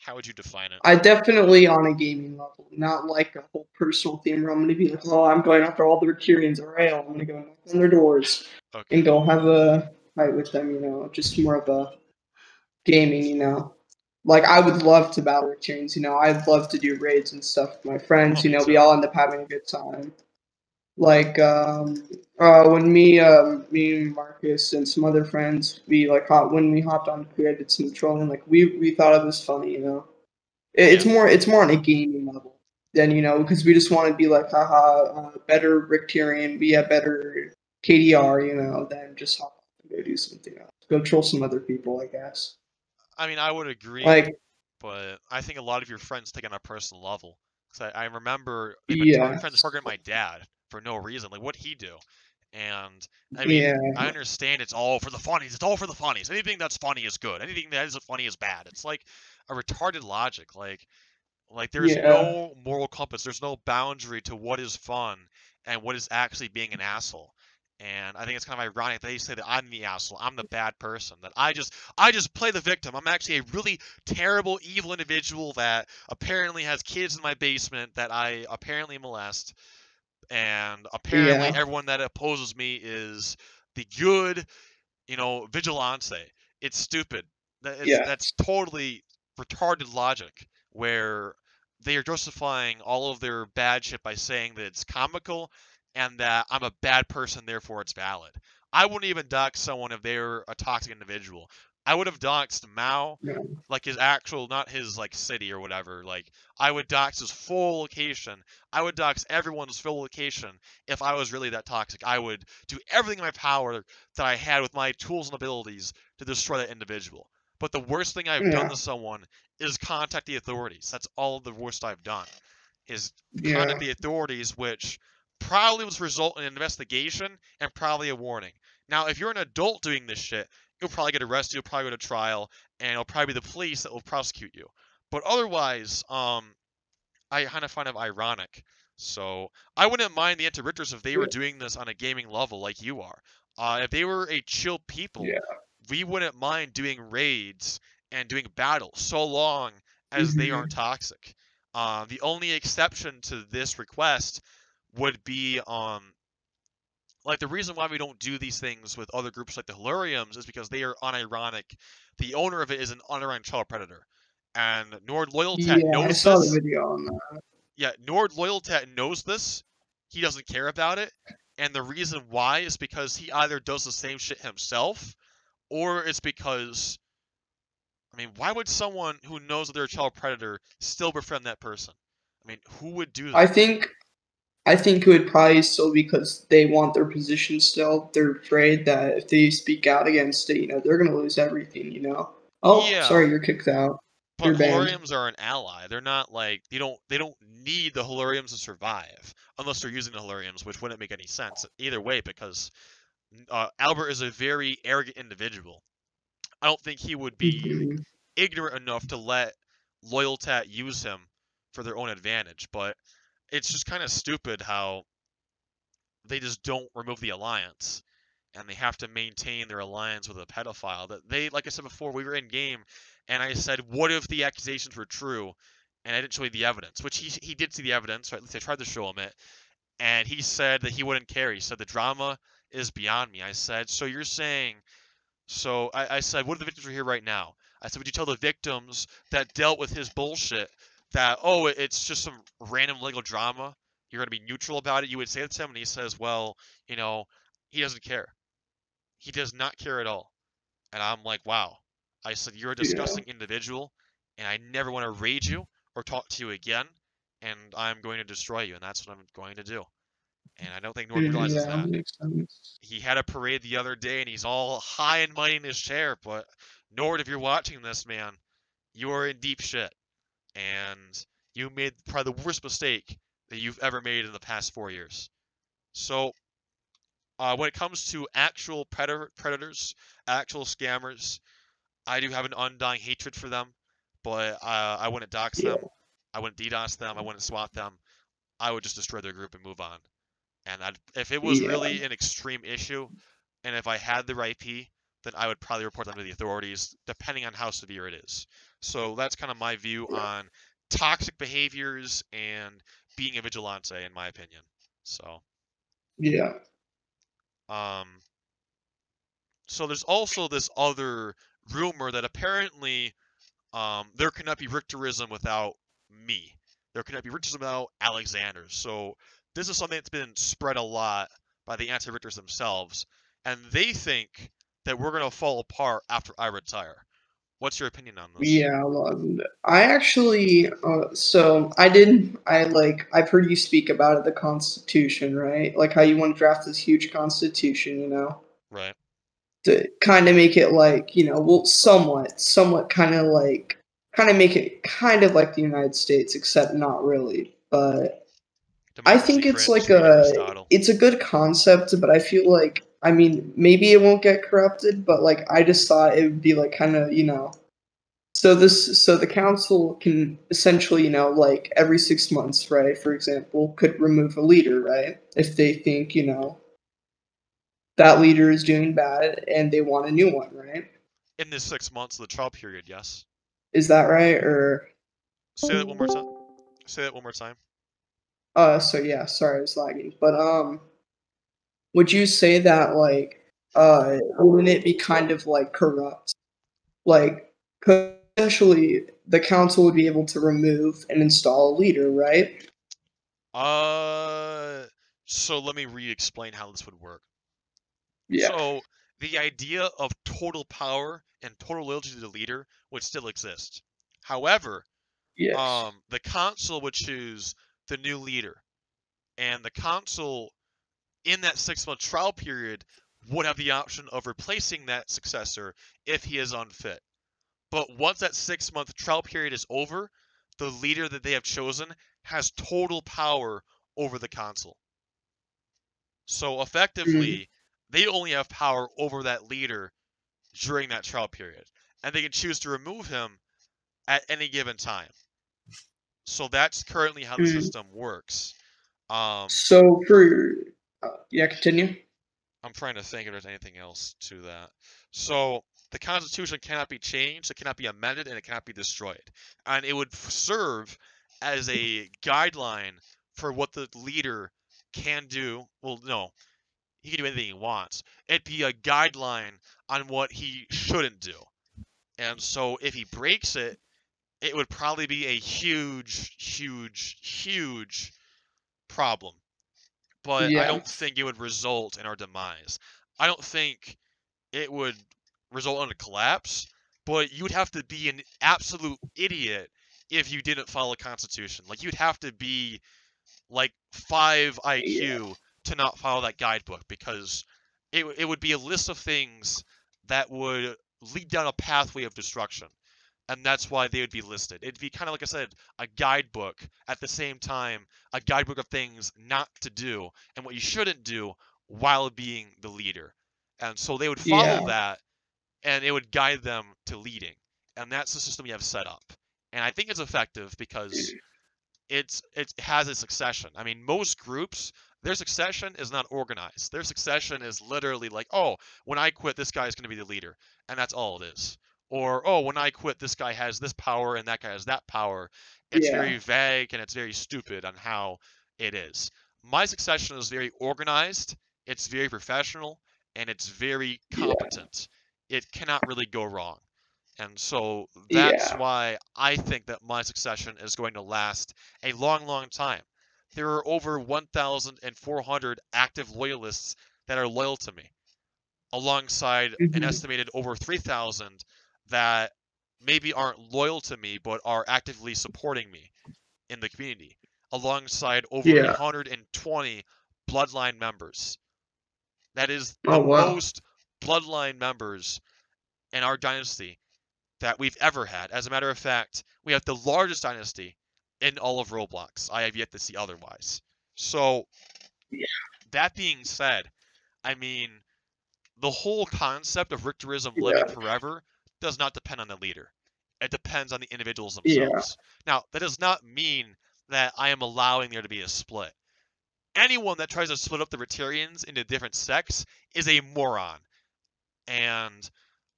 how would you define it? I definitely on a gaming level, not like a whole personal theme where I'm gonna be like, oh, I'm going after all the Ricturians. All right, I'm gonna go knock on their doors and Okay. go have a fight with them. Just more of a gaming. Like I would love to battle Ricturians. I'd love to do raids and stuff with my friends. Oh, me We too. all end up having a good time. Like when me and Marcus and some other friends, when we hopped on Queer, did some trolling. Like we thought it was funny, you know. Yeah. It's more on a gaming level than, you know, because we just want to be like, haha, better Richterian, we have better KDR, you know, than just hop off and go do something else, go troll some other people, I guess. I mean, I would agree, Like, but I think a lot of your friends take it on a personal level. Because I remember they've been yeah, trying to target my dad for no reason. Like, what'd he do? And, I mean, yeah, I understand it's all for the funnies. It's all for the funnies. Anything that's funny is good. Anything that isn't funny is bad. It's like a retarded logic. Like there's yeah, no moral compass. There's no boundary to what is fun and what is actually being an asshole. And I think it's kind of ironic that they say that I'm the asshole. I'm the bad person. That I just play the victim. I'm actually a really terrible, evil individual that apparently has kids in my basement that I apparently molest. And apparently yeah, everyone that opposes me is the good, vigilante. It's stupid. yeah, That's totally retarded logic where they are justifying all of their bad shit by saying that it's comical and that I'm a bad person, therefore it's valid. I wouldn't even dox someone if they were a toxic individual. I would have doxed Mao, yeah, like his actual, not his like city or whatever. Like I would dox his full location. I would dox everyone's full location if I was really that toxic. I would do everything in my power that I had with my tools and abilities to destroy that individual. But the worst thing I've done yeah, to someone is contact the authorities. That's all the worst I've done. Is contact yeah, the authorities, which probably was result in an investigation and probably a warning. Now, if you're an adult doing this shit, you'll probably get arrested, you'll probably go to trial, and it'll probably be the police that will prosecute you. But otherwise, I kind of find it ironic. So I wouldn't mind the anti-Richters if they were yeah, doing this on a gaming level like you are. If they were a chill people, yeah. we wouldn't mind doing raids and doing battles so long as they aren't Hmm. toxic. The only exception to this request would be like the reason why we don't do these things with other groups like the Haluriums is because they are unironic. The owner of it is an unironic child predator, and Nord Loyaltat Yeah, I knows saw the this. video on that. Yeah, Nord Loyaltat knows this. He doesn't care about it, and the reason why is because he either does the same shit himself, or it's because I mean, why would someone who knows that they're a child predator still befriend that person? I mean, who would do I that? think I think it would probably still because they want their position still. They're afraid that if they speak out against it, you know, they're gonna lose everything, you know. Oh, Yeah, sorry, you're kicked out. but You're banned. Haluriums are an ally. They're not like they don't need the Haluriums to survive unless they're using the Haluriums, which wouldn't make any sense either way because Albert is a very arrogant individual. I don't think he would be Hmm. ignorant enough to let Loyaltat use him for their own advantage. But it's just kind of stupid how they just don't remove the alliance and they have to maintain their alliance with a pedophile that they, like I said before, we were in game and I said what if the accusations were true, and I didn't show you the evidence, which he did see the evidence, or at least I tried to show him it, and he said that he wouldn't care. He said the drama is beyond me. I said, so you're saying, I said, what if the victims were here right now? I said, would you tell the victims that dealt with his bullshit that, oh, it's just some random legal drama? You're going to be neutral about it? You would say that to him, and he says, well, you know, he doesn't care. He does not care at all. And I'm like, wow. I said, you're a Yeah. disgusting individual, and I never want to raid you or talk to you again, and I'm going to destroy you, and that's what I'm going to do. And I don't think Nord Hmm. realizes Yeah, that. makes sense. He had a parade the other day, and he's all high and mighty in his chair, but Nord, if you're watching this, man, you are in deep shit. And you made probably the worst mistake that you've ever made in the past 4 years. So, when it comes to actual predators, actual scammers, I do have an undying hatred for them, but I wouldn't dox Yeah, them. I wouldn't DDoS them. I wouldn't swat them. I would just destroy their group and move on. And if it was yeah, really an extreme issue, and if I had their IP, then I would probably report them to the authorities, depending on how severe it is. So that's kind of my view on toxic behaviors and being a vigilante, in my opinion. So, yeah, um, so there's also this other rumor that apparently there cannot be Richterism without me. There cannot be Richterism without Alexander. So this is something that's been spread a lot by the anti-Richters themselves, and they think that we're going to fall apart after I retire. What's your opinion on this? Yeah, I actually, I've heard you speak about it, the Constitution, right? Like how you want to draft this huge Constitution, Right. to kind of make it like, well, somewhat kind of make it kind of like the United States, except not really. But I Democracy, think it's French, like read Aristotle. it's a good concept, but I feel like, I mean, maybe it won't get corrupted, but like, I just thought it would be like kind of, so the council can essentially, like every 6 months, right? For example, could remove a leader, right? If they think, that leader is doing bad and they want a new one, right? In this 6 months of the trial period, yes. Is that right? Or Say that one more time. Say that one more time. so yeah, sorry, I was lagging. But would you say that like wouldn't it be kind of like corrupt? Like, 'cause essentially the council would be able to remove and install a leader, right? So let me re-explain how this would work. Yeah. So the idea of total power and total loyalty to the leader would still exist. However, Yes. the council would choose the new leader, and the council in that 6-month trial period would have the option of replacing that successor if he is unfit. But once that 6-month trial period is over, the leader that they have chosen has total power over the council. So Mm. effectively, they only have power over that leader during that trial period, and they can choose to remove him at any given time. So that's currently how the Mm. system works. Um, So for yeah, continue. I'm trying to think if there's anything else to that. So the Constitution cannot be changed, it cannot be amended, and it cannot be destroyed. And it would serve as a guideline for what the leader can do. Well, no, he can do anything he wants. It'd be a guideline on what he shouldn't do. And so if he breaks it, it would probably be a huge, huge, huge problem. But I Yeah. don't think it would result in our demise. I don't think it would result in a collapse, but you would have to be an absolute idiot if you didn't follow the Constitution. Like, you'd have to be like 5 Yeah. IQ to not follow that guidebook, because it would be a list of things that would lead down a pathway of destruction. And that's why they would be listed. It'd be kind of like I said, a guidebook at the same time, a guidebook of things not to do and what you shouldn't do while being the leader. And so they would Yeah. follow that, and it would guide them to leading. And that's the system we have set up. And I think it's effective because it has a succession. I mean, most groups, their succession is not organized. Their succession is literally like, oh, when I quit, this guy is going to be the leader, and that's all it is. Or, oh, when I quit, this guy has this power and that guy has that power. It's Yeah. very vague and it's very stupid on how it is. My succession is very organized, it's very professional, and it's very Yeah. competent. It cannot really go wrong. And so that's Yeah. why I think that my succession is going to last a long, long time. There are over 1,400 active loyalists that are loyal to me, alongside an Hmm. estimated over 3,000 that maybe aren't loyal to me but are actively supporting me in the community, alongside over Yeah. 120 bloodline members. That is the Oh wow. most bloodline members in our dynasty that we've ever had. As a matter of fact, we have the largest dynasty in all of Roblox. I have yet to see otherwise. So, Yeah. that being said, I mean, the whole concept of Richterism living Yeah. forever does not depend on the leader. It depends on the individuals Yeah. themselves. Now, that does not mean that I am allowing there to be a split. Anyone that tries to split up the Richterians into different sects is a moron. And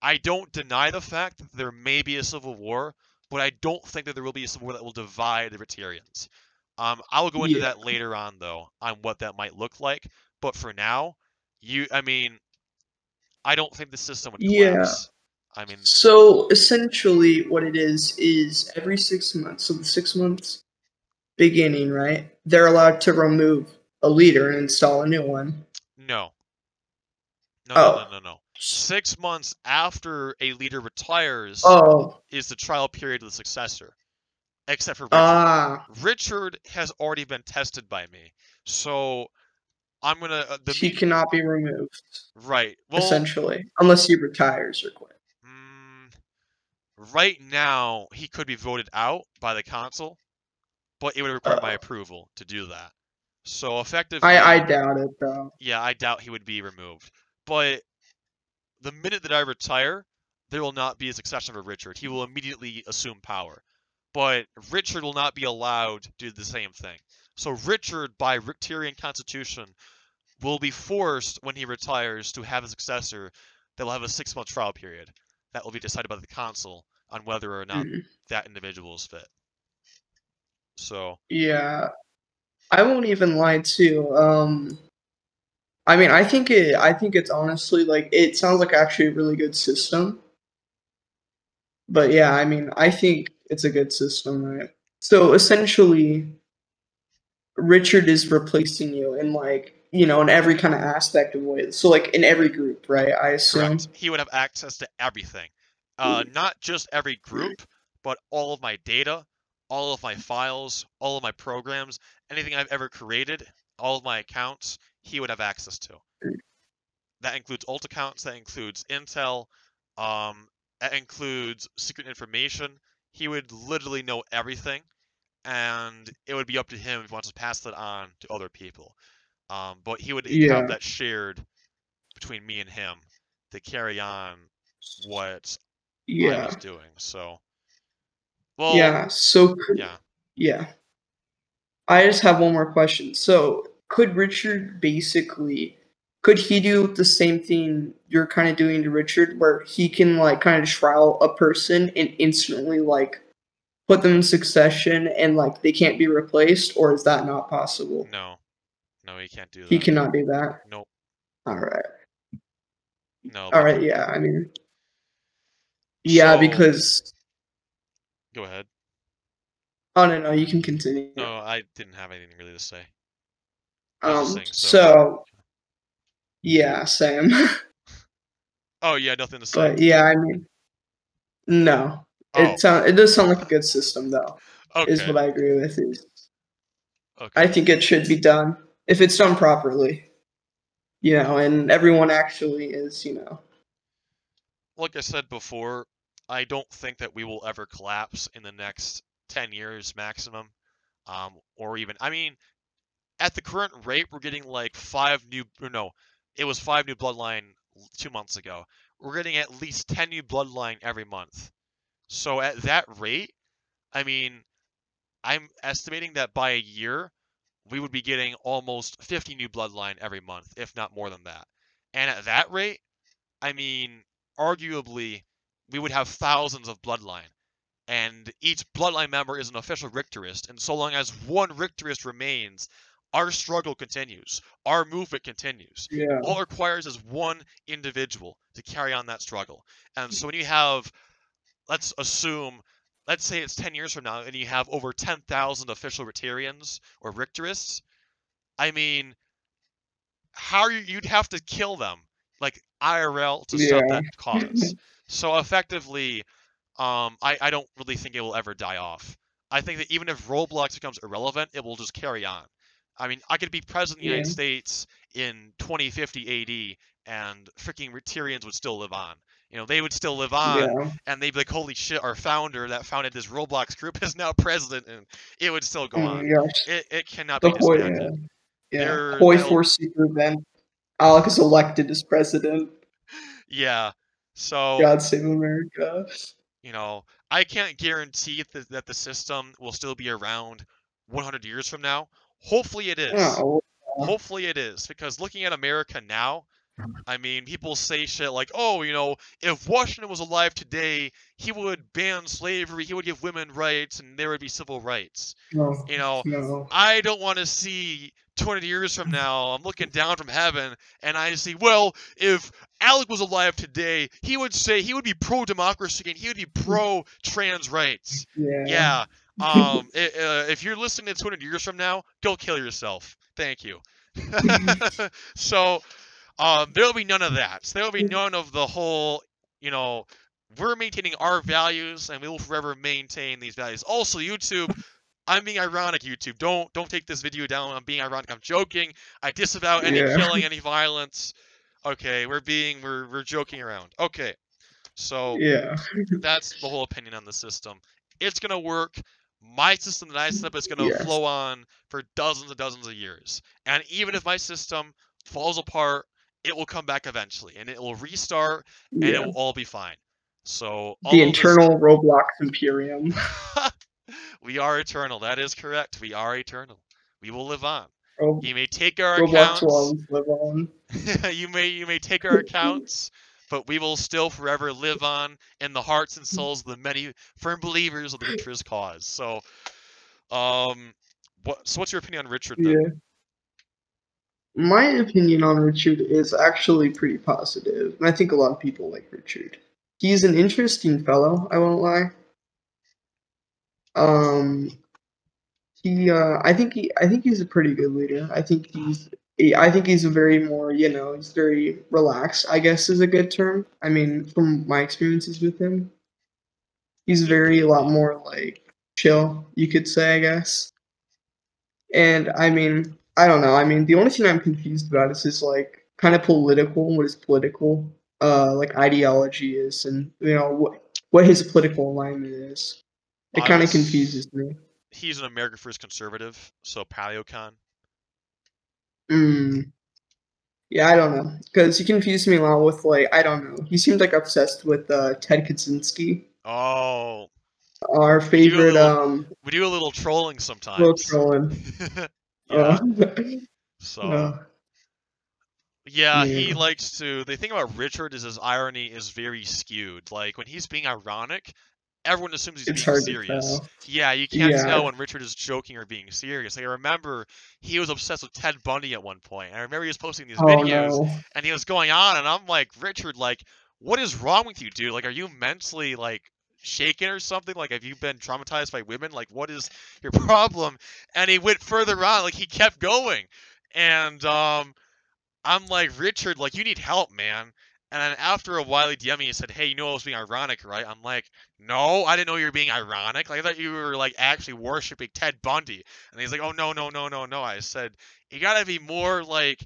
I don't deny the fact that there may be a civil war, but I don't think that there will be a civil war that will divide the Libertarians. I will go into Yeah. that later on, though, on what that might look like. But for now, I mean, I don't think the system would Yeah. collapse. I mean, So essentially, what it is every 6 months. So the 6 months beginning, right? They're allowed to remove a leader and install a new one. No. No, no, no, Oh. no, no. 6 months after a leader retires Oh. is the trial period of the successor. Except for Richard. Ah. Richard has already been tested by me. So I'm gonna He cannot be removed. Right. Well, essentially, unless he retires or quit. Right now, he could be voted out by the council, but it would require my approval to do that. So effectively, I doubt it though. Yeah, I doubt he would be removed. But the minute that I retire, there will not be a succession for Richard. He will immediately assume power. But Richard will not be allowed to do the same thing. So Richard, by Richterian constitution, will be forced, when he retires, to have a successor that will have a 6-month trial period. That will be decided by the council on whether or not that individual is fit. So yeah, I won't even lie too. I mean, I think it's honestly like it sounds like actually a really good system. But yeah, I mean, I think it's a good system, right? So essentially, Richard is replacing you in in every kind of aspect of way. So like in every group, right? I assume. Correct. He would have access to everything. Not just every group, but all of my data, all of my files, all of my programs, anything I've ever created, all of my accounts, he would have access to. That includes alt accounts, that includes intel, that includes secret information. He would literally know everything, and it would be up to him if he wants to pass that on to other people. But he would have that shared between me and him to carry on what I was doing. So, well, yeah. I just have one more question. So, could Richard could he do the same thing you're kind of doing to Richard, where he can like kind of trial a person and instantly like put them in succession and like they can't be replaced, or is that not possible? No, he can't do that. He cannot do that. Nope. All right. No. All right. Yeah. I mean. Yeah, because. Go ahead. Oh no, you can continue. No, I didn't have anything really to say. Yeah, same. Oh yeah, nothing to say. But yeah, I mean, no. It does sound like a good system though. Okay. Is what I agree with. Okay. I think it should be done if it's done properly. And everyone actually is, Like I said before, I don't think that we will ever collapse in the next 10 years maximum. Or even, I mean, at the current rate, we're getting like 5 new bloodline 2 months ago. We're getting at least 10 new bloodline every month. So at that rate, I mean, I'm estimating that by a year, we would be getting almost 50 new bloodline every month, if not more than that. And at that rate, I mean, arguably, we would have thousands of bloodline. And each bloodline member is an official Richterist, and so long as one Richterist remains, our struggle continues. Our movement continues. Yeah. All it requires is one individual to carry on that struggle. And so when you have, let's say it's 10 years from now, and you have over 10,000 official Richterians or Richterists, I mean, you'd have to kill them, like IRL, to stop that cause. So effectively, I don't really think it will ever die off. I think that even if Roblox becomes irrelevant, it will just carry on. I mean, I could be president of the United States in 2050 AD, and freaking Richterians would still live on. They would still live on, and they'd be like, holy shit, our founder that founded this Roblox group is now president, and it would still go on. It cannot be disconnected. Hoi for super event. Alec is elected as president. Yeah. So God save America. I can't guarantee that the system will still be around 100 years from now. Hopefully it is. Hopefully it is, because looking at America now, I mean, people say shit like, oh, if Washington was alive today, he would ban slavery, he would give women rights, and there would be civil rights. No. I don't want to see 200 years from now, I'm looking down from heaven, and I see, well, if Alec was alive today, he would be pro-democracy, and he would be pro-trans rights. Yeah. If you're listening to 200 years from now, go kill yourself. Thank you. So there'll be none of that. So there'll be none of the whole, you know, we're maintaining our values and we will forever maintain these values. Also, YouTube, I'm being ironic, YouTube. Don't take this video down. I'm being ironic. I'm joking. I disavow any Yeah. killing, any violence. Okay, we're joking around. Okay. So Yeah. that's the whole opinion on the system. It's gonna work. My system that I set up is gonna Yes. flow on for dozens and dozens of years. And even if my system falls apart, it will come back eventually, and it will restart, and it Yeah. will all be fine. So The although this, internal Roblox Imperium. we are eternal. That is correct. We are eternal. We will live on. Ro- You may take our Roblox will accounts. always live on. you may take our accounts, but we will still forever live on in the hearts and souls of the many firm believers of the Richter's cause. So, what's your opinion on Richard then? Yeah. My opinion on Richard is actually pretty positive, and I think a lot of people like Richard. He's an interesting fellow, I won't lie. Um, I think he's a pretty good leader. I think he's a very more, he's very relaxed, I guess is a good term. I mean, from my experiences with him, he's very a lot more like chill, you could say, I guess. And I mean, I don't know. I mean, the only thing I'm confused about is his like kind of political, what his political like ideology is, and what his political alignment is. It I kind of was. confuses me. He's an America First conservative, so PaleoCon. Mm. Yeah, I don't know, because he confused me a lot with like I don't know. He seemed like obsessed with Ted Kaczynski, Oh, our we do a favorite little we do a little trolling little sometimes. trolling. Yeah. Uh, So yeah, yeah, he likes to. The thing about Richard is his irony is very skewed. Like when he's being ironic, everyone assumes he's it's being hard to serious. tell. Yeah, you can't tell Yeah. when Richard is joking or being serious. Like I remember he was obsessed with Ted Bundy at one point. And I remember he was posting these Oh videos no. and he was going on and I'm like, Richard, like, what is wrong with you, dude? Like, are you mentally like shaken or something? Like, have you been traumatized by women? Like, what is your problem? And he went further on, like he kept going. And I'm like, Richard, like, you need help, man. And then after a while, he DM'd me and said, hey, you know I was being ironic, right? I'm like, no, I didn't know you were being ironic. Like, I thought you were, like, actually worshiping Ted Bundy. And he's like, oh, no, no, no, no, no. I said, you gotta be more, like,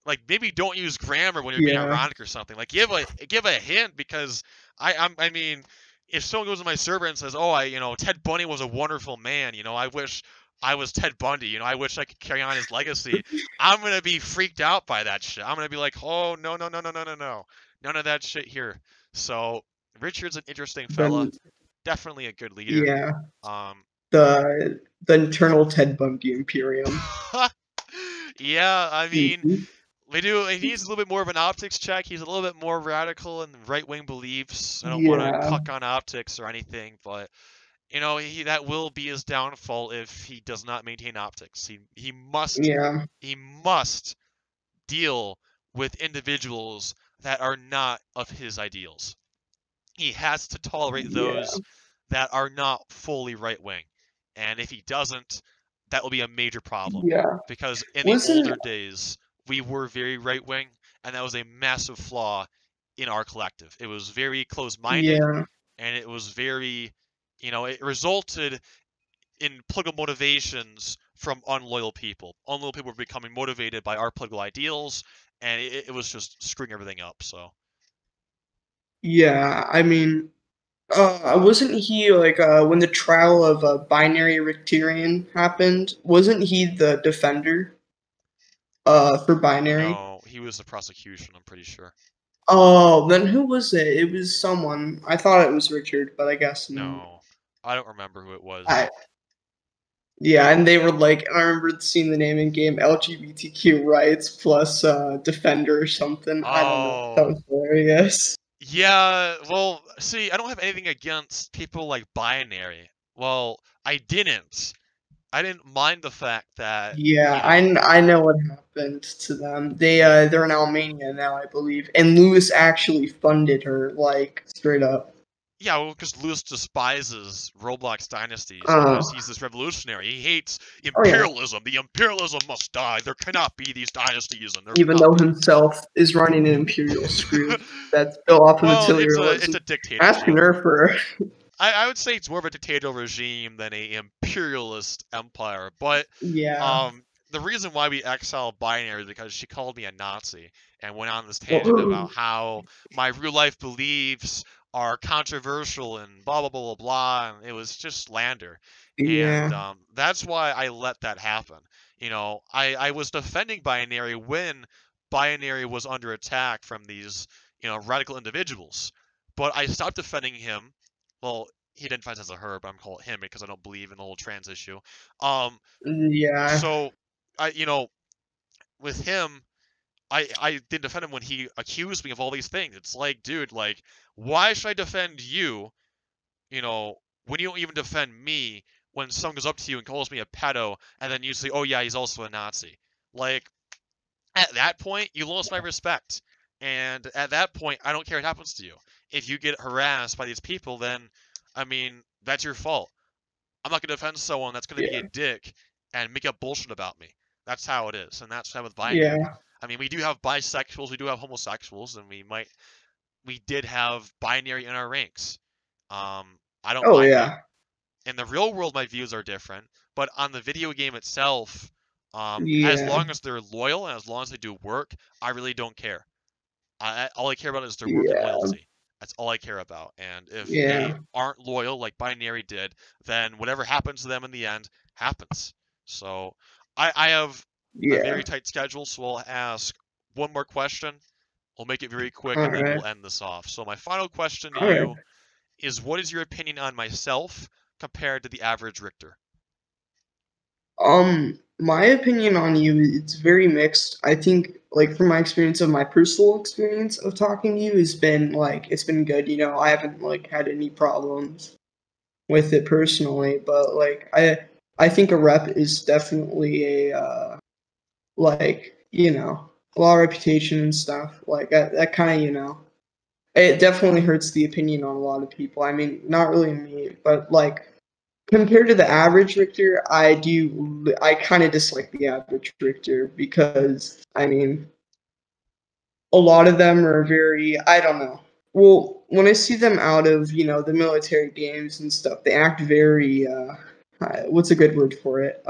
like, maybe don't use grammar when you're being Yeah. ironic or something. Like, give a hint because I mean, if someone goes to my server and says, oh, Ted Bundy was a wonderful man, I wish I was Ted Bundy, I wish I could carry on his legacy. I'm gonna be freaked out by that shit. I'm gonna be like, oh no no no no no no no, none of that shit here. So Richard's an interesting fella, Then definitely a good leader. yeah, Um, the internal Ted Bundy Imperium. yeah, I mean, Mhm. he needs a little bit more of an optics check. He's a little bit more radical in right wing beliefs. I don't want to Yeah. cuck on optics or anything, but that will be his downfall if he does not maintain optics. Yeah. He must deal with individuals that are not of his ideals. He has to tolerate Yeah. those that are not fully right wing. And if he doesn't, that will be a major problem. Yeah. Because in the Wasn't older days, we were very right wing, and that was a massive flaw in our collective. It was very close minded, yeah. and it was very, it resulted in political motivations from unloyal people. Unloyal people were becoming motivated by our political ideals, and it was just screwing everything up. So Yeah. I mean, wasn't he like when the trial of binary Richterian happened? Wasn't he the defender for binary? no, he was the prosecution. I'm pretty sure. Oh, then who was it? It was someone. I thought it was Richard, but I guess not. No, I don't remember who it was. I Yeah, and they were like, and I remember seeing the name in game LGBTQ rights plus defender or something. I don't know. That Oh, was hilarious. yeah. Well, see, I don't have anything against people like binary. Well, I didn't. I didn't mind the fact that Yeah, I know what happened to them. They're in Albania now, I believe, and Lewis actually funded her like straight up. Yeah, well, because Lewis despises Roblox dynasties because Oh, he's this revolutionary. He hates oh yeah. imperialism. The imperialism must die. There cannot be these dynasties, and there Even cannot though be. himself is running an imperial screw that's built off of Well, it's materialism. a Asking dictatorship. her for I would say it's more of a dictatorial regime than a imperialist empire. But yeah. um, the reason why we exiled Binary is because she called me a Nazi and went on this tangent Well, about how my real life beliefs are controversial and blah blah blah blah blah. And it was just slander, and yeah. that's why I let that happen. I was defending Binary when Binary was under attack from these radical individuals, but I stopped defending him. Well, he identifies as a her, but I'm calling him because I don't believe in the whole trans issue. Um, Yeah. so I, with him, I didn't defend him when he accused me of all these things. It's like, dude, like, why should I defend you? You know, when you don't even defend me when someone goes up to you and calls me a pedo, and then you say, oh yeah, he's also a Nazi. Like, at that point, you lost my respect. And at that point, I don't care what happens to you. If you get harassed by these people, then, I mean, that's your fault. I'm not gonna defend someone that's gonna be a Yeah. dick and make up bullshit about me. That's how it is, and that's how with binary. Yeah. I mean, we do have bisexuals, we do have homosexuals, and we did have binary in our ranks. I don't Oh mind it. yeah. In the real world, my views are different, but on the video game itself, as Yeah. long as they're loyal and as long as they do work, I really don't care. All I care about is their work and Yeah. loyalty. That's all I care about. And if they Yeah. aren't loyal, like Binary did, then whatever happens to them in the end happens. So I have a Yeah. very tight schedule, so I'll ask one more question. We'll make it very quick, All and then right. we'll end this off. So my final question to All right. you is: what is your opinion on myself compared to the average Richter? My opinion on you, it's very mixed. I think, like, from my experience of my personal experience of talking to you has been like it's been good. I haven't like had any problems with it personally, but like I think a rep is definitely a like a lot of reputation and stuff like that kind of it definitely hurts the opinion on a lot of people. I mean, not really me, but like compared to the average Richter, I kind of dislike the average Richter because I mean a lot of them are very I don't know. Well, when I see them out of the military games and stuff, they act very what's a good word for it?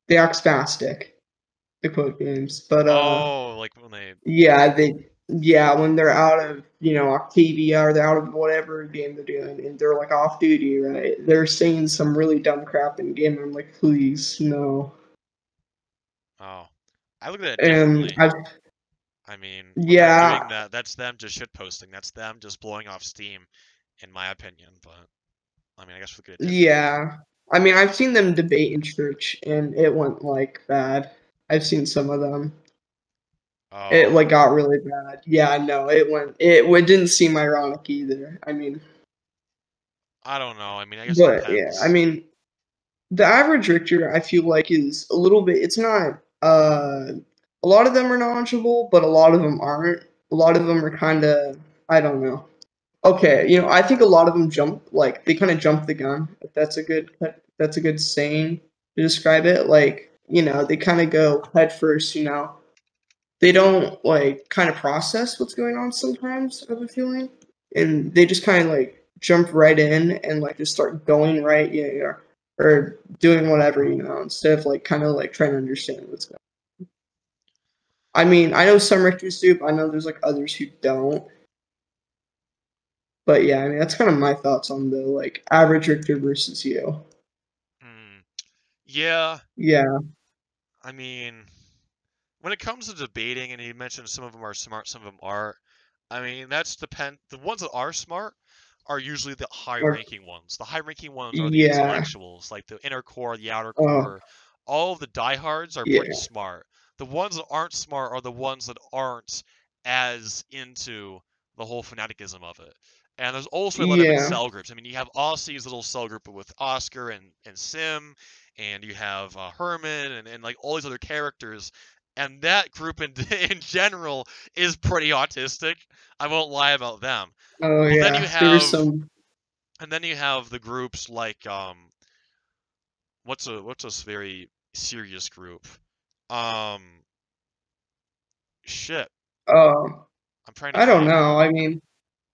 They act spastic, to quote games, but Oh, like when they. yeah, when they're out of, Octavia or they're out of whatever game they're doing and they're like off duty, right? They're saying some really dumb crap in game. I'm like, please, no. Oh, I look at it And differently. I've I mean, when they're doing yeah, that, that's them just shitposting. That's them just blowing off steam, in my opinion. But I mean, I guess we look at it differently. yeah. I mean, I've seen them debate in church and it went like bad. I've seen some of them. It Oh, like got really bad. Yeah, no, it didn't seem ironic either. I mean, I don't know. I mean, I guess it but yeah, I depends. mean, the average Richter, I feel like, is a little bit. It's not. A lot of them are knowledgeable, but a lot of them aren't. A lot of them are kind of. I don't know. Okay, I think a lot of them jump. Like they kind of jump the gun. If that's a good saying to describe it. Like they kind of go head first. They don't like kind of process what's going on sometimes. I have a feeling, and they just kind of like jump right in and like just start going right, or doing whatever, instead of like kind of like trying to understand what's going on. I mean, I know some Richters do, but I know there's like others who don't. But yeah, I mean that's kind of my thoughts on the like average Richter versus you. Hmm. Yeah, Yeah, I mean, when it comes to debating, and you mentioned some of them are smart, some of them are. I mean, that's depend. The ones that are smart are usually the or high-ranking ones. The high-ranking ones are the yeah, intellectuals, like the inner core, the outer oh core. All of the diehards are pretty yeah, smart. The ones that aren't smart are the ones that aren't as into the whole fanaticism of it. And there's also a lot of yeah, cell groups. I mean, you have Aussie's little cell group with Oscar and Sim, and you have Herman and like all these other characters. and that group in general is pretty autistic. I won't lie about them. Oh But then you yeah, there was have some. the groups like what's a very serious group? Um shit. Um, I'm trying to I don't think. know. I mean,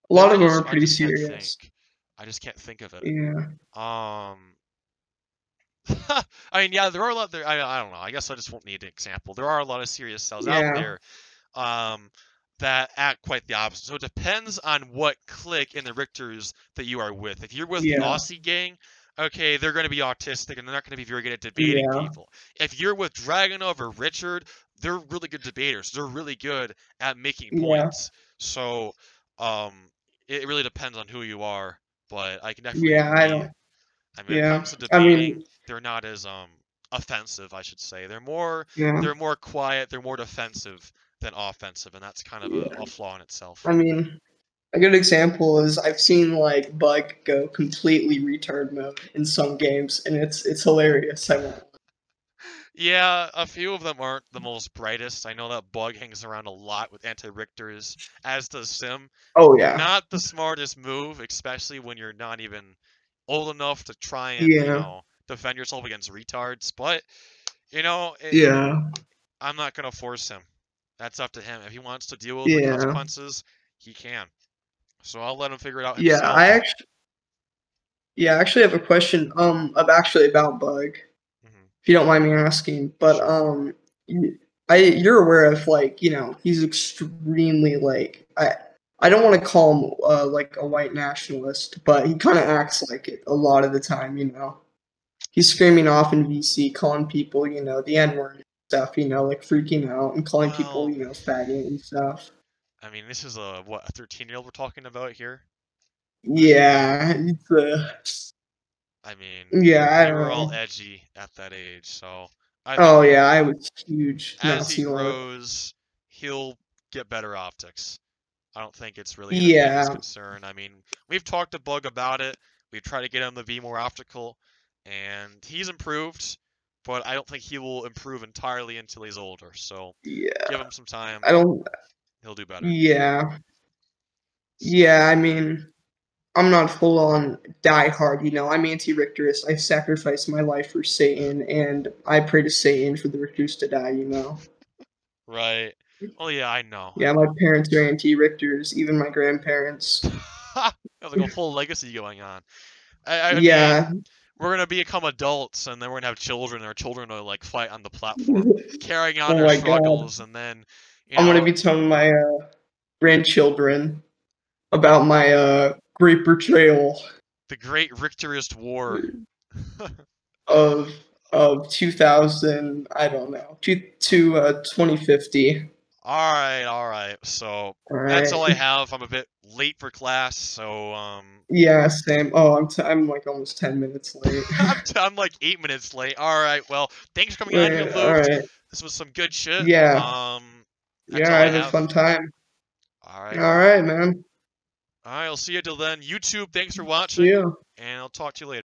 a lot There of them is. are I pretty just can't serious. think. I just can't think of it. Yeah, Um I mean, yeah, there are a lot there. I don't know. I guess I just won't need an example. There are a lot of serious cells out yeah, there um, that act quite the opposite. So it depends on what clique in the Richters that you are with. If you're with the yeah, Aussie gang, okay, they're going to be autistic and they're not going to be very good at debating yeah, people. If you're with Dragonov or Richard, they're really good debaters. They're really good at making yeah, points. So um, it really depends on who you are. But I can definitely yeah. I agree. don't. I mean, when it Yeah, comes to I debating, mean, they're not as offensive, I should say. yeah, They're more quiet, they're more defensive than offensive, and that's kind of yeah. a flaw in itself. I mean, a good example is I've seen like Bug go completely retard mode in some games, and it's hilarious. I won't. Yeah, a few of them aren't the most brightest. I know that Bug hangs around a lot with anti-Richters, as does Sim. Oh yeah, Not the smartest move, especially when you're not even old enough to try and, yeah, defend yourself against retards. But, you know, yeah, I'm not going to force him. That's up to him. If he wants to deal with the yeah, consequences, he can. So I'll let him figure it out yeah. I himself. actually, yeah, I actually have a question. About Bug, Hmm. if you don't mind me asking. But Sure. you're aware of like he's extremely like I don't want to call him like a white nationalist, but he kind of acts like it a lot of the time. He's screaming off in VC, calling people the N word and stuff. Like freaking out and calling people Well, faggot and stuff. I mean, this is a 13-year-old we're talking about here. I mean, Yeah, I mean, yeah, I we don't were all know. edgy at that age, so I think Oh yeah, I was huge as he Nazi lord. grows, he'll get better optics. I don't think it's really going to be his Yeah, concern. I mean, we've talked to Bug about it. We've tried to get him to be more optical, and he's improved, but I don't think he will improve entirely until he's older. So yeah. give him some time. I don't. He'll do better. Yeah, So, yeah. I mean, I'm not full on die hard. I'm anti-Richterist. I sacrificed my life for Satan, and I pray to Satan for the Richters to die. right. Well, yeah, I know. I Yeah, my know. parents are anti-Richters, even my grandparents. There's like a full legacy going on. I mean, Yeah. we're gonna become adults, and then we're gonna have children, and our children will like fight on the platform, carrying on Oh our my god. struggles, and then, you I'm gonna know, be telling my grandchildren about my great betrayal the Great Richterist War. of 2000. I don't know, to 2050. All right. So All that's all right. I have. I'm a bit late for class, so Yeah, same. Oh, I'm like almost 10 minutes late. I'm like 8 minutes late. All right. Well, thanks for coming on here, Wait, all Luft. right. This was some good shit. Yeah, That's yeah. all I I had a have. fun time. All All right. right, man. All right. I'll see you till then. YouTube, thanks for See watching, ya. and I'll talk to you later.